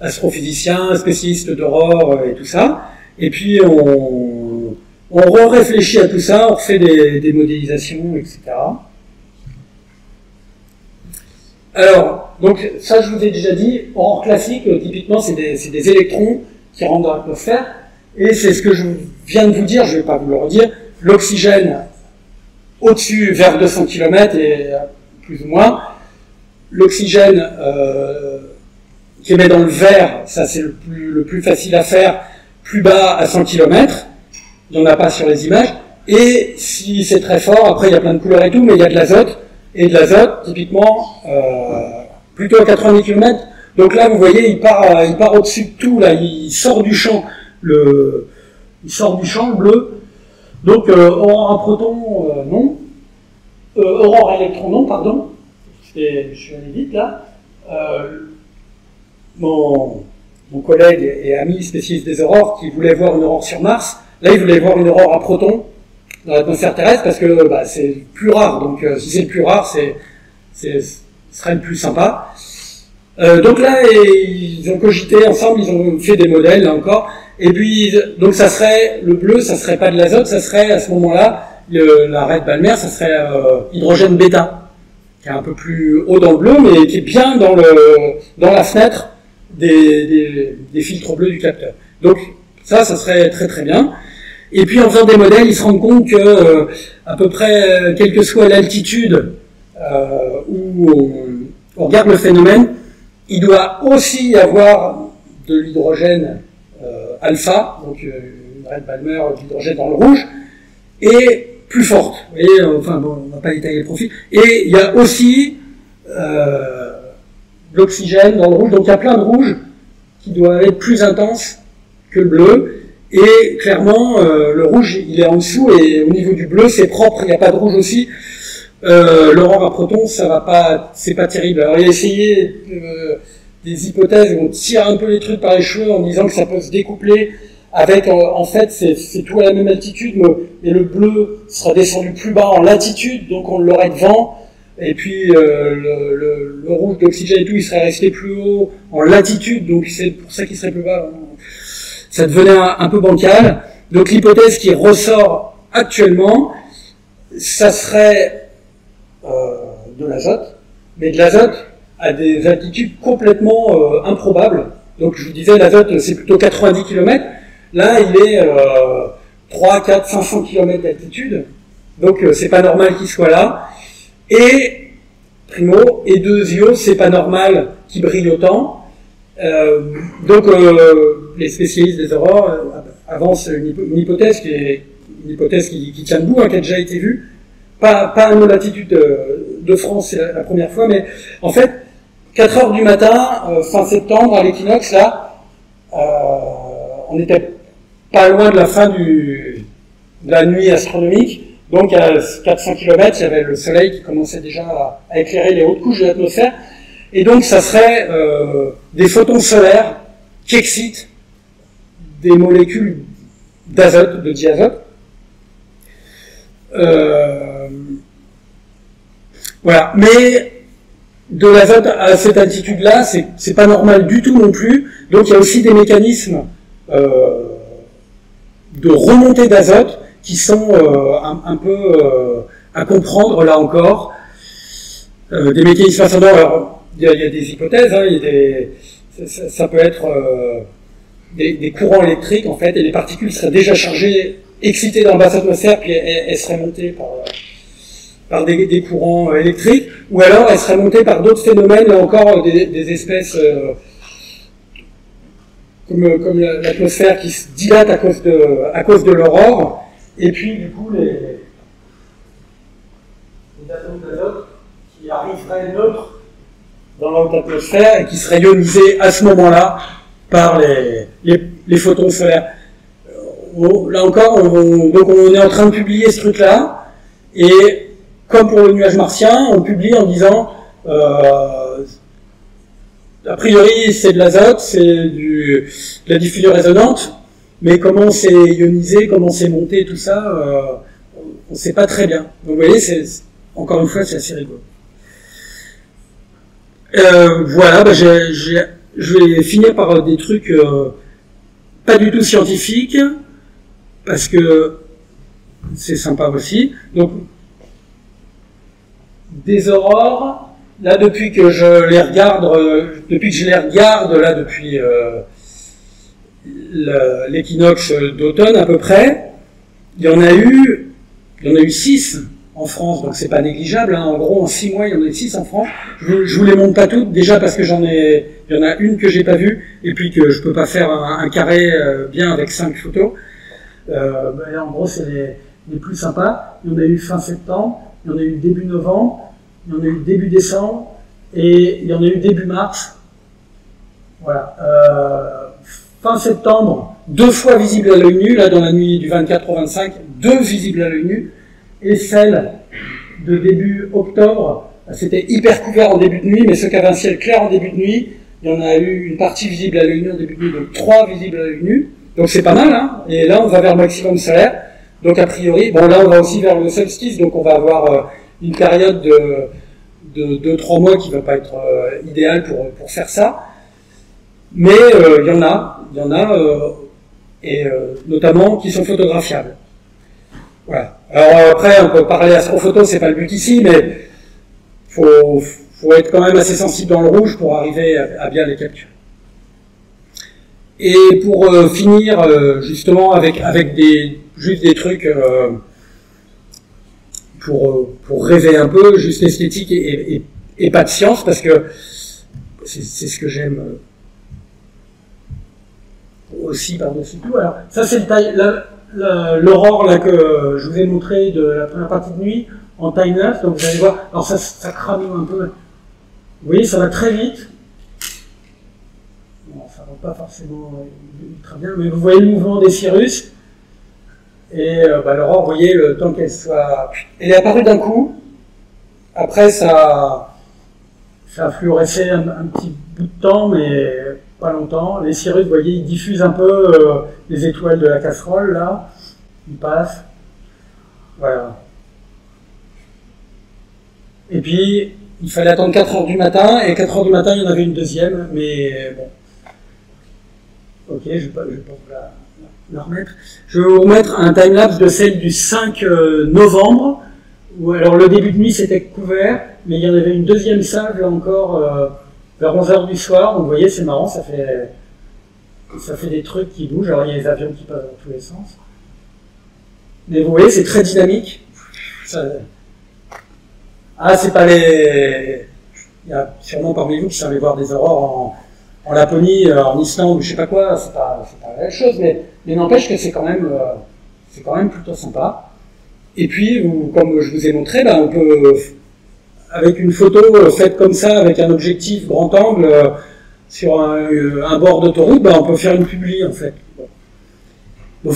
astrophysiciens, spécialistes d'aurore et tout ça, et puis on réfléchit à tout ça, on refait des modélisations, etc. Alors, donc ça je vous ai déjà dit, aurore classique, typiquement c'est des électrons qui rentrent dans l'atmosphère, et c'est ce que je viens de vous dire, je ne vais pas vous le redire, l'oxygène au-dessus vers 200 km, et plus ou moins, l'oxygène qui émet dans le vert, ça c'est le plus facile à faire, plus bas à 100 km, il n'y en a pas sur les images, et si c'est très fort, après il y a plein de couleurs et tout, mais il y a de l'azote, et de l'azote, typiquement, plutôt à 90 km, donc là vous voyez, il part au-dessus de tout, là, il sort du champ, le bleu. Donc aurore à proton, non. Aurore à électron, non, pardon. Je suis allé vite là. Mon collègue et ami spécialiste des aurores qui voulait voir une aurore sur Mars, là il voulait voir une aurore à proton dans l'atmosphère terrestre parce que c'est plus rare. Donc si c'est le plus rare, ce serait le plus sympa. Donc là, ils ont cogité ensemble, ils ont fait des modèles là encore. Et puis, donc ça serait, le bleu, ça serait pas de l'azote, ça serait à ce moment-là, l'arrêt de Balmer, ça serait hydrogène bêta, qui est un peu plus haut dans le bleu, mais qui est bien dans la fenêtre des filtres bleus du capteur. Donc ça serait très très bien. Et puis en faisant des modèles, ils se rendent compte que à peu près, quelle que soit l'altitude où on regarde le phénomène, il doit aussi y avoir de l'hydrogène alpha, donc une raie de Balmer d'hydrogène dans le rouge, et plus forte. Vous voyez, enfin bon, on ne va pas détailler le profil. Et il y a aussi l'oxygène dans le rouge, donc il y a plein de rouges qui doivent être plus intenses que le bleu. Et clairement, le rouge, il est en dessous, et au niveau du bleu, c'est propre, il n'y a pas de rouge aussi. L'aurore à proton, ça va pas, c'est pas terrible. Alors il a essayé des hypothèses où on tire un peu les trucs par les cheveux en disant que ça peut se découpler avec, en fait, c'est tout à la même altitude, mais le bleu sera descendu plus bas en latitude, donc on l'aurait devant, et puis le rouge d'oxygène et tout, il serait resté plus haut en latitude, donc c'est pour ça qu'il serait plus bas. Ça devenait un peu bancal. Donc l'hypothèse qui ressort actuellement, ça serait de l'azote, mais de l'azote à des altitudes complètement improbables. Donc je vous disais, l'azote c'est plutôt 90 km, là il est 3, 4, 500 km d'altitude, donc c'est pas normal qu'il soit là. Et primo, et deuxio, c'est pas normal qu'il brille autant. Donc les spécialistes des aurores avancent une hypothèse qui tient debout, qui a déjà été vue. Pas à nos latitudes de France, c'est la première fois, mais en fait, 4 heures du matin, fin septembre, à l'équinoxe, là, on n'était pas loin de la fin de la nuit astronomique, donc à 400 km, il y avait le soleil qui commençait déjà à éclairer les hautes couches de l'atmosphère, et donc ça serait des photons solaires qui excitent des molécules d'azote, de diazote. Voilà, mais de l'azote à cette altitude-là, c'est pas normal du tout non plus. Donc il y a aussi des mécanismes de remontée d'azote qui sont un peu à comprendre là encore. Des mécanismes ascendants, alors il y a des hypothèses, hein, ça peut être des courants électriques en fait, et les particules seraient déjà chargées, excitées dans la basse atmosphère, puis elles seraient montées par des courants électriques, ou alors elles seraient montées par d'autres phénomènes, là encore des espèces comme l'atmosphère qui se dilate à cause de l'aurore, et puis du coup les atomes d'azote qui arriveraient neutres dans la haute atmosphère et qui seraient ionisés à ce moment-là par les photons solaires. Là encore, donc on est en train de publier ce truc-là, et comme pour le nuage martien, on publie en disant a priori c'est de l'azote, c'est de la diffusion résonante, mais comment c'est ionisé, comment c'est monté, tout ça, on ne sait pas très bien. Donc vous voyez, encore une fois, c'est assez rigolo. Voilà, je vais finir par des trucs pas du tout scientifiques, parce que c'est sympa aussi. Donc, des aurores, là depuis que je les regarde, là depuis l'équinoxe d'automne à peu près, il y en a eu 6 en France, donc c'est pas négligeable, hein. En gros en 6 mois il y en a eu 6 en France. Je vous les montre pas toutes, déjà parce que il y en a une que j'ai pas vue, et puis que je peux pas faire un carré bien avec 5 photos. En gros c'est les plus sympas. Il y en a eu fin septembre, il y en a eu début novembre, il y en a eu début décembre, et il y en a eu début mars. Voilà. Fin septembre, 2 fois visible à l'œil nu, là dans la nuit du 24 au 25, 2 visibles à l'œil nu, et celle de début octobre, c'était hyper couvert en début de nuit, mais ceux qui avaient un ciel clair en début de nuit, il y en a eu une partie visible à l'œil nu en début de nuit, donc 3 visibles à l'œil nu, donc c'est pas mal, hein. Et là on va vers le maximum solaire, donc a priori, bon là on va aussi vers le solstice, donc on va avoir une période de 2-3 mois qui va pas être idéale pour faire ça, mais il y en a, et notamment qui sont photographiables. Voilà. Alors après, on peut parler astrophoto, c'est pas le but ici, mais faut être quand même assez sensible dans le rouge pour arriver à bien les capturer. Et pour finir, justement, avec juste des trucs pour rêver un peu, juste esthétique et pas de science, parce que c'est ce que j'aime aussi par-dessus tout. Alors, ça c'est l'aurore là que je vous ai montré de la première partie de nuit en taille 9, donc vous allez voir, alors ça crame un peu. Vous voyez, ça va très vite. Bon, ça va pas forcément très bien, mais vous voyez le mouvement des cirrus. Et l'aurore, vous voyez, le temps qu'elle soit... Elle est apparue d'un coup. Après, ça a fluorescé un petit bout de temps, mais pas longtemps. Les cirrus, vous voyez, ils diffusent un peu les étoiles de la casserole, là. Ils passent. Voilà. Et puis, il fallait attendre 4 heures du matin, et 4 heures du matin, il y en avait une deuxième, mais bon. Ok, je vais pas la remettre. Je vais vous remettre un timelapse de celle du 5 novembre, où alors le début de nuit c'était couvert, mais il y en avait une deuxième salve là encore vers 11h du soir, donc vous voyez c'est marrant, ça fait des trucs qui bougent, alors il y a les avions qui passent dans tous les sens. Mais vous voyez c'est très dynamique. C'est pas les... Il y a sûrement parmi vous qui savent voir des aurores en Laponie, en Islande, ou je sais pas quoi, c'est pas la même chose, mais n'empêche que c'est quand même plutôt sympa. Et puis, comme je vous ai montré, on peut, avec une photo faite comme ça, avec un objectif grand angle, sur un bord d'autoroute, on peut faire une publi, en fait. Donc,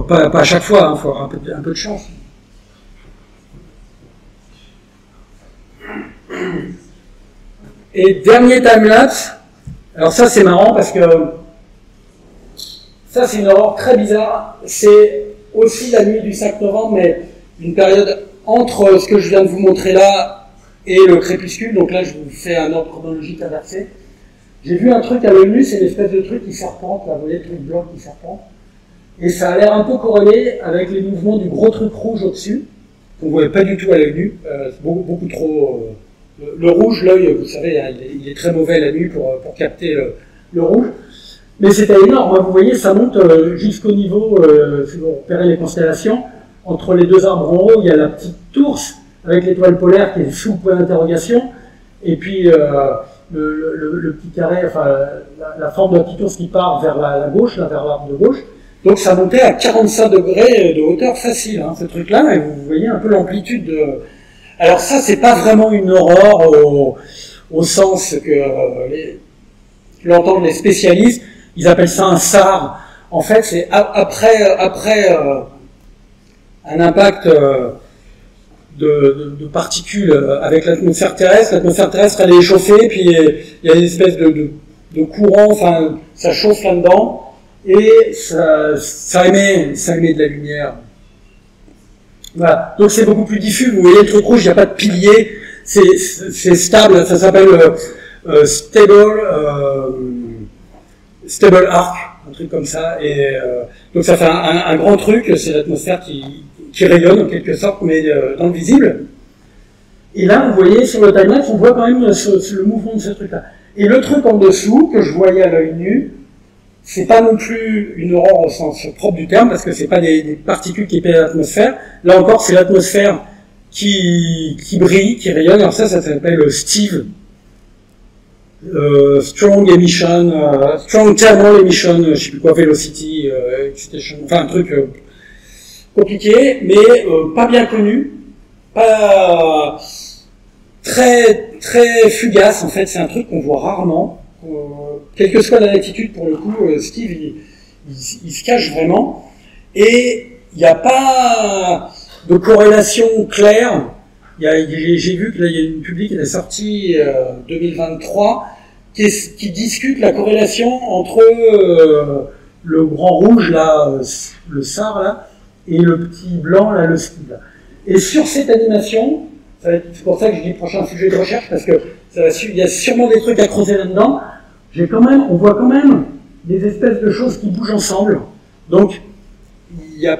pas à chaque fois, il faut avoir un peu de chance. Et dernier timelapse, alors ça c'est marrant parce que ça c'est une aurore très bizarre, c'est aussi la nuit du 5 novembre, mais une période entre ce que je viens de vous montrer là et le crépuscule, donc là je vous fais un ordre chronologique inversé. J'ai vu un truc à l'œil nu, c'est une espèce de truc qui serpente, là, vous voyez le truc blanc qui serpente. et ça a l'air un peu corrélé avec les mouvements du gros truc rouge au-dessus, qu'on ne voyait pas du tout à l'œil nu, beaucoup trop... le rouge, l'œil, vous savez, hein, il est très mauvais la nuit pour capter le rouge. Mais c'était énorme, hein, vous voyez, ça monte jusqu'au niveau, si vous repérez les constellations, entre les deux arbres en haut, il y a la petite tourse avec l'étoile polaire qui est sous point d'interrogation, et puis le petit carré, enfin la forme de la petite ours qui part vers la gauche, là, vers l'arbre de gauche. Donc ça montait à 45 degrés de hauteur facile, hein, ce truc-là, et vous voyez un peu l'amplitude de... Alors ça, c'est pas vraiment une aurore au sens que l'entendent les spécialistes. Ils appellent ça un SAR. En fait, c'est après un impact de particules avec l'atmosphère terrestre. L'atmosphère terrestre, elle est échauffée, puis il y a une espèce de courant, enfin, ça chauffe là-dedans, et ça émet de la lumière. Voilà. Donc c'est beaucoup plus diffus. Vous voyez le truc rouge, il n'y a pas de pilier, c'est stable, ça s'appelle stable arc, un truc comme ça. Et donc ça fait un grand truc, c'est l'atmosphère qui rayonne en quelque sorte, mais dans le visible. Et là, vous voyez, sur le timelapse, on voit quand même le mouvement de ce truc-là. Et le truc en dessous, que je voyais à l'œil nu, c'est pas non plus une aurore au sens propre du terme, parce que c'est pas des particules qui épaissent l'atmosphère. Là encore, c'est l'atmosphère qui brille, qui rayonne. Alors ça s'appelle Steve. Strong emission, strong thermal emission, je sais plus quoi, velocity, excitation, enfin un truc compliqué, mais pas bien connu, pas très fugace en fait. C'est un truc qu'on voit rarement. Quelle que soit la latitude, pour le coup, Steve, il se cache vraiment. Et il n'y a pas de corrélation claire. J'ai vu que là, il y a une publique qui est sortie 2023 qui discute la corrélation entre le grand rouge, là, le SAR, là, et le petit blanc, là, le Steve. Là. Et sur cette animation, c'est pour ça que je dis prochain sujet de recherche, parce que il y a sûrement des trucs à creuser là-dedans. On voit quand même des espèces de choses qui bougent ensemble. Donc, il y a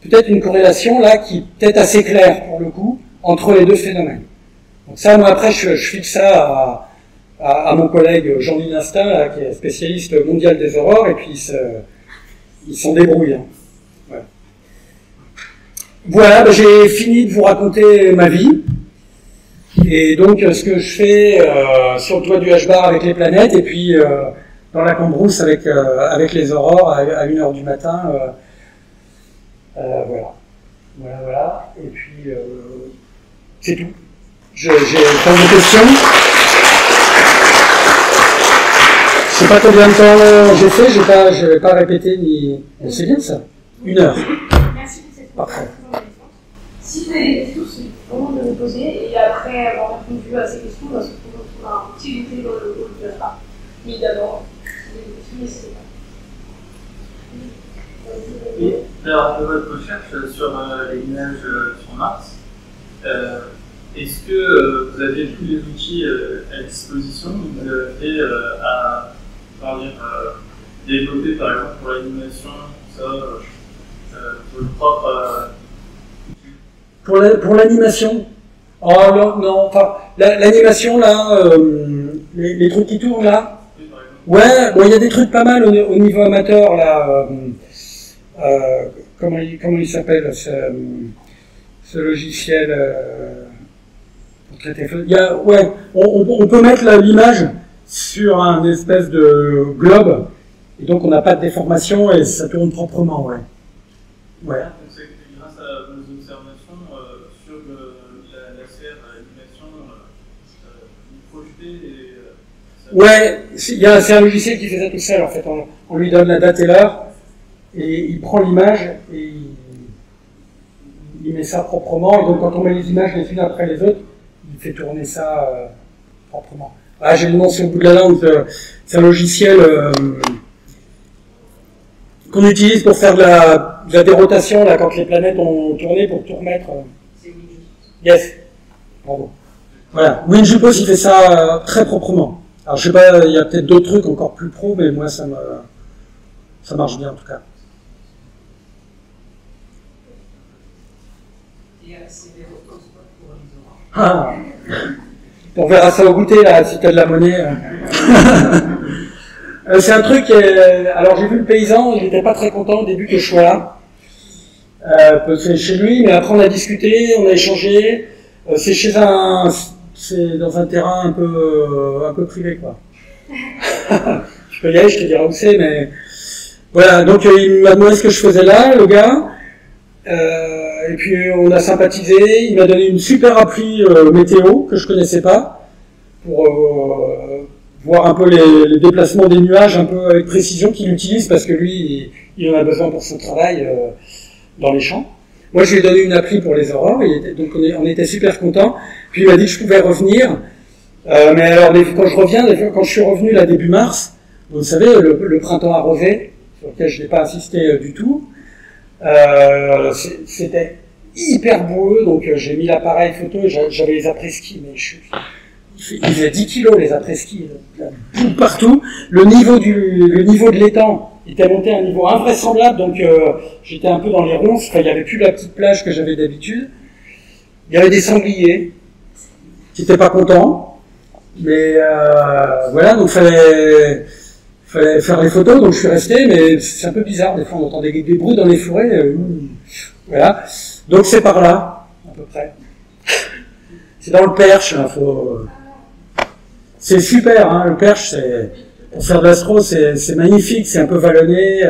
peut-être une corrélation là qui est peut-être assez claire pour le coup entre les deux phénomènes. Donc ça, moi après, je fixe ça à mon collègue Jean-Louis Nastin, là, qui est spécialiste mondial des aurores, et puis il s'en débrouille. Hein. Ouais. Voilà, ben, j'ai fini de vous raconter ma vie. Et donc, ce que je fais sur le toit du H-bar avec les planètes, et puis dans la Cambrousse avec les aurores à 1h du matin. Voilà. Et puis, c'est tout. J'ai pas de questions. Je sais pas combien de temps j'ai fait, je vais pas répéter ni... C'est bien ça. 1 heure. Merci pour cette Parfait. Si vous avez des questions, c'est vraiment de les poser, et après avoir répondu à ces questions, on va se retrouver un petit goûter dans le hall de la part. Mais d'abord, si vous avez des questions, n'hésitez pas. Et alors, de votre recherche sur les nuages sur Mars, est-ce que vous avez tous les outils à disposition que vous avez fait à développer, par exemple, pour l'animation, ça, votre propre... Pour l'animation, oh non, enfin, l'animation là, les trucs qui tournent là, ouais, bon, il y a des trucs pas mal au niveau amateur là, comment il s'appelle ce logiciel pour traiter. Ouais, on peut mettre l'image sur un espèce de globe, et donc on n'a pas de déformation et ça tourne proprement, ouais. Ouais. Grâce à vos observations sur la sphère d'animation, vous projetez et... Ouais, c'est un logiciel qui fait ça tout seul en fait. On lui donne la date et l'heure, et il prend l'image et il met ça proprement. Et donc quand on met les images les unes après les autres, il fait tourner ça proprement. Ah, j'ai le nom sur le bout de la langue. C'est un logiciel qu'on utilise pour faire de la dérotation là, quand les planètes ont tourné, pour tout remettre. Yes. Bravo. Voilà. WinJupos, il fait ça très proprement. Alors je sais pas, il y a peut-être d'autres trucs encore plus pro, mais moi ça marche bien en tout cas. c'est des photospots pour les oranges. Ah. On verra ça au goûter, là, si t'as de la monnaie. C'est un truc, alors j'ai vu le paysan, il n'était pas très content au début que je sois là. C'est chez lui, mais après on a discuté, on a échangé. C'est dans un terrain un peu privé, quoi. Je peux y aller, je te dirai où c'est, mais voilà. Donc il m'a demandé ce que je faisais là, le gars. Et puis on a sympathisé. Il m'a donné une super appli météo que je connaissais pas pour voir un peu les déplacements des nuages, un peu avec précision qu'il utilise parce que lui, il en a besoin pour son travail dans les champs. Moi, je lui ai donné une appli pour les aurores, donc on était super contents. Puis il m'a dit que je pouvais revenir. Mais alors, quand je suis revenu là début mars, vous savez, le printemps arrosé, sur lequel je n'ai pas assisté du tout, c'était hyper boueux, donc j'ai mis l'appareil photo et j'avais les après-ski, mais il faisait 10 kilos les après-ski, partout. Le niveau de l'étang était monté à un niveau invraisemblable, donc j'étais un peu dans les ronces, il n'y avait plus la petite plage que j'avais d'habitude. Il y avait des sangliers qui n'étaient pas contents, mais voilà, donc fallait faire les photos, donc je suis resté, mais c'est un peu bizarre, des fois on entend des bruits dans les forêts, voilà. Donc c'est par là, à peu près. C'est dans le Perche, hein, c'est super, hein, le Perche, pour faire de l'astro, c'est magnifique, c'est un peu vallonné,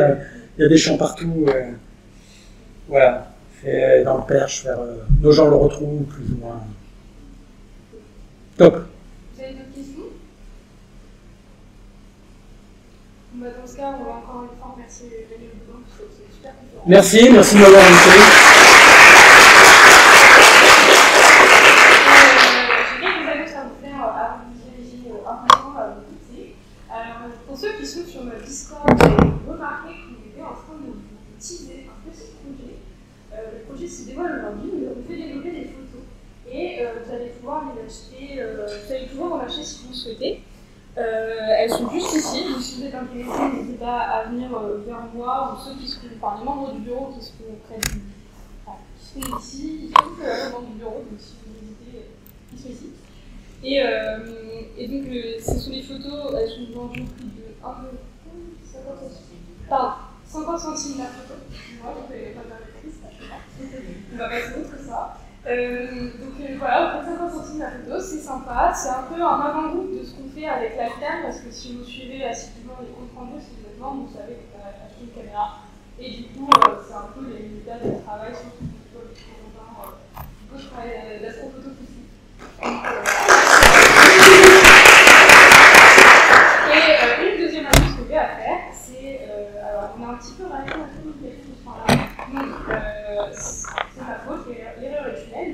il y a des champs partout, voilà. C'est dans le Perche, nos gens le retrouvent, plus ou moins. Top. Vous avez d'autres questions? Dans ce cas, on va encore une fois remercier Daniel Boudin, c'est super conférence. Merci de m'avoir invité. Pour ceux qui sont sur notre Discord, vous avez remarqué qu'on était en train de teaser un petit projet. Le projet se dévoile aujourd'hui, mais on fait développer des photos. Et vous allez pouvoir les acheter, vous allez pouvoir en acheter si vous le souhaitez. Elles sont juste ici, donc si vous êtes intéressés, n'hésitez pas à venir vers moi, ou ceux qui sont, enfin les membres du bureau qui sont près qui sont ici, ils sont les membres du bureau, donc si vous hésitez, ils sont ici. Et donc, ce sont des photos, elles sont vendues au prix de 50 centimes la photo. Moi, je ne vais pas faire le prix, on va passer autre que ça. Donc voilà, au prix de 50 centimes la photo, c'est sympa. C'est un peu un avant-goût de ce qu'on fait avec la cam, parce que si vous suivez assidûment les comptes rendus, si vous êtes membre, vous savez qu'on a acheté une caméra. Et du coup, c'est un peu les résultats de travail sur ce photo, du coup, je travaille d'astrophoto ici. Et une deuxième annonce que j'ai à faire, c'est. Alors, on a un petit peu raté la communication ce point-là. Donc, c'est ma faute, l'erreur est humaine.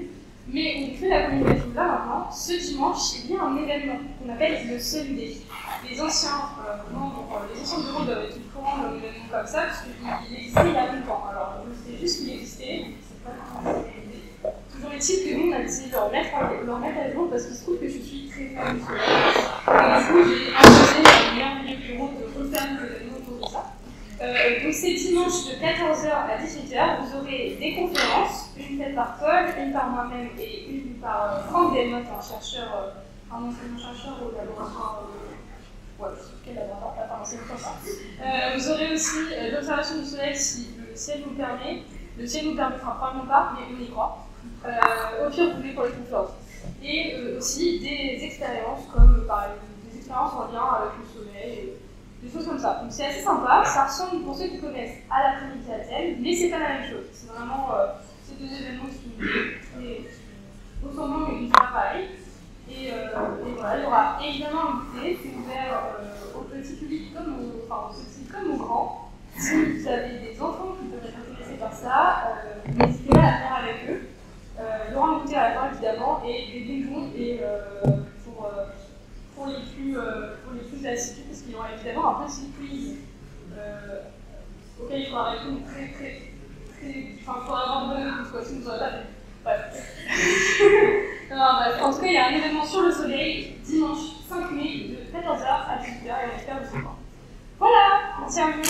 Mais on fait la communication là maintenant. Ce dimanche, il y a un événement qu'on appelle le Sunday. Les anciens membres, les anciens bureaux doivent être au courant d'un événement comme ça, parce qu'il existait il y a longtemps. Alors, je sais juste qu'il existait, mais c'est pas comment c'est. Toujours est-il que nous, on a décidé de leur mettre à jour parce qu'il se trouve que je suis très fan du soleil. Et du coup, j'ai imposé à un merveilleux bureau de refaire des événements autour de ça. Donc, c'est dimanche de 14h à 18h. Vous aurez des conférences, une faite par Paul, une par moi-même et une par Franck Delmotte, un enseignant-chercheur au laboratoire. Quel laboratoire? Enfin, c'est comme ça. Vous aurez aussi l'observation du soleil si le ciel nous permet. Le ciel nous permettra probablement pas, mais on y croit. Au pire, vous venez pour les conférences. Et aussi des expériences, comme par exemple des expériences en lien avec le soleil, des choses comme ça. Donc c'est assez sympa, ça ressemble pour ceux qui connaissent à l'après-midi à Thèbes, mais c'est pas la même chose. C'est vraiment ces deux événements qui sont ressemblants mais qui ne sont pas pareils. Et voilà, il y aura évidemment un goûter, c'est ouvert au petit public comme aux petits comme aux grands. Si vous avez des enfants qui peuvent être intéressés par ça, n'hésitez pas à le faire avec eux. Il y aura un goûter à la fin évidemment et des déjeunes et pour les plus assidus, parce qu'il y aura évidemment un petit quiz auquel il faudra répondre il faudra avoir une bonne réponse, quoi, sinon vous n'aurez pas fait. Bref. En tout cas, il y a un événement sur le soleil dimanche 5 mai de 14h à 18h et on espère vous voir. Voilà, merci à vous.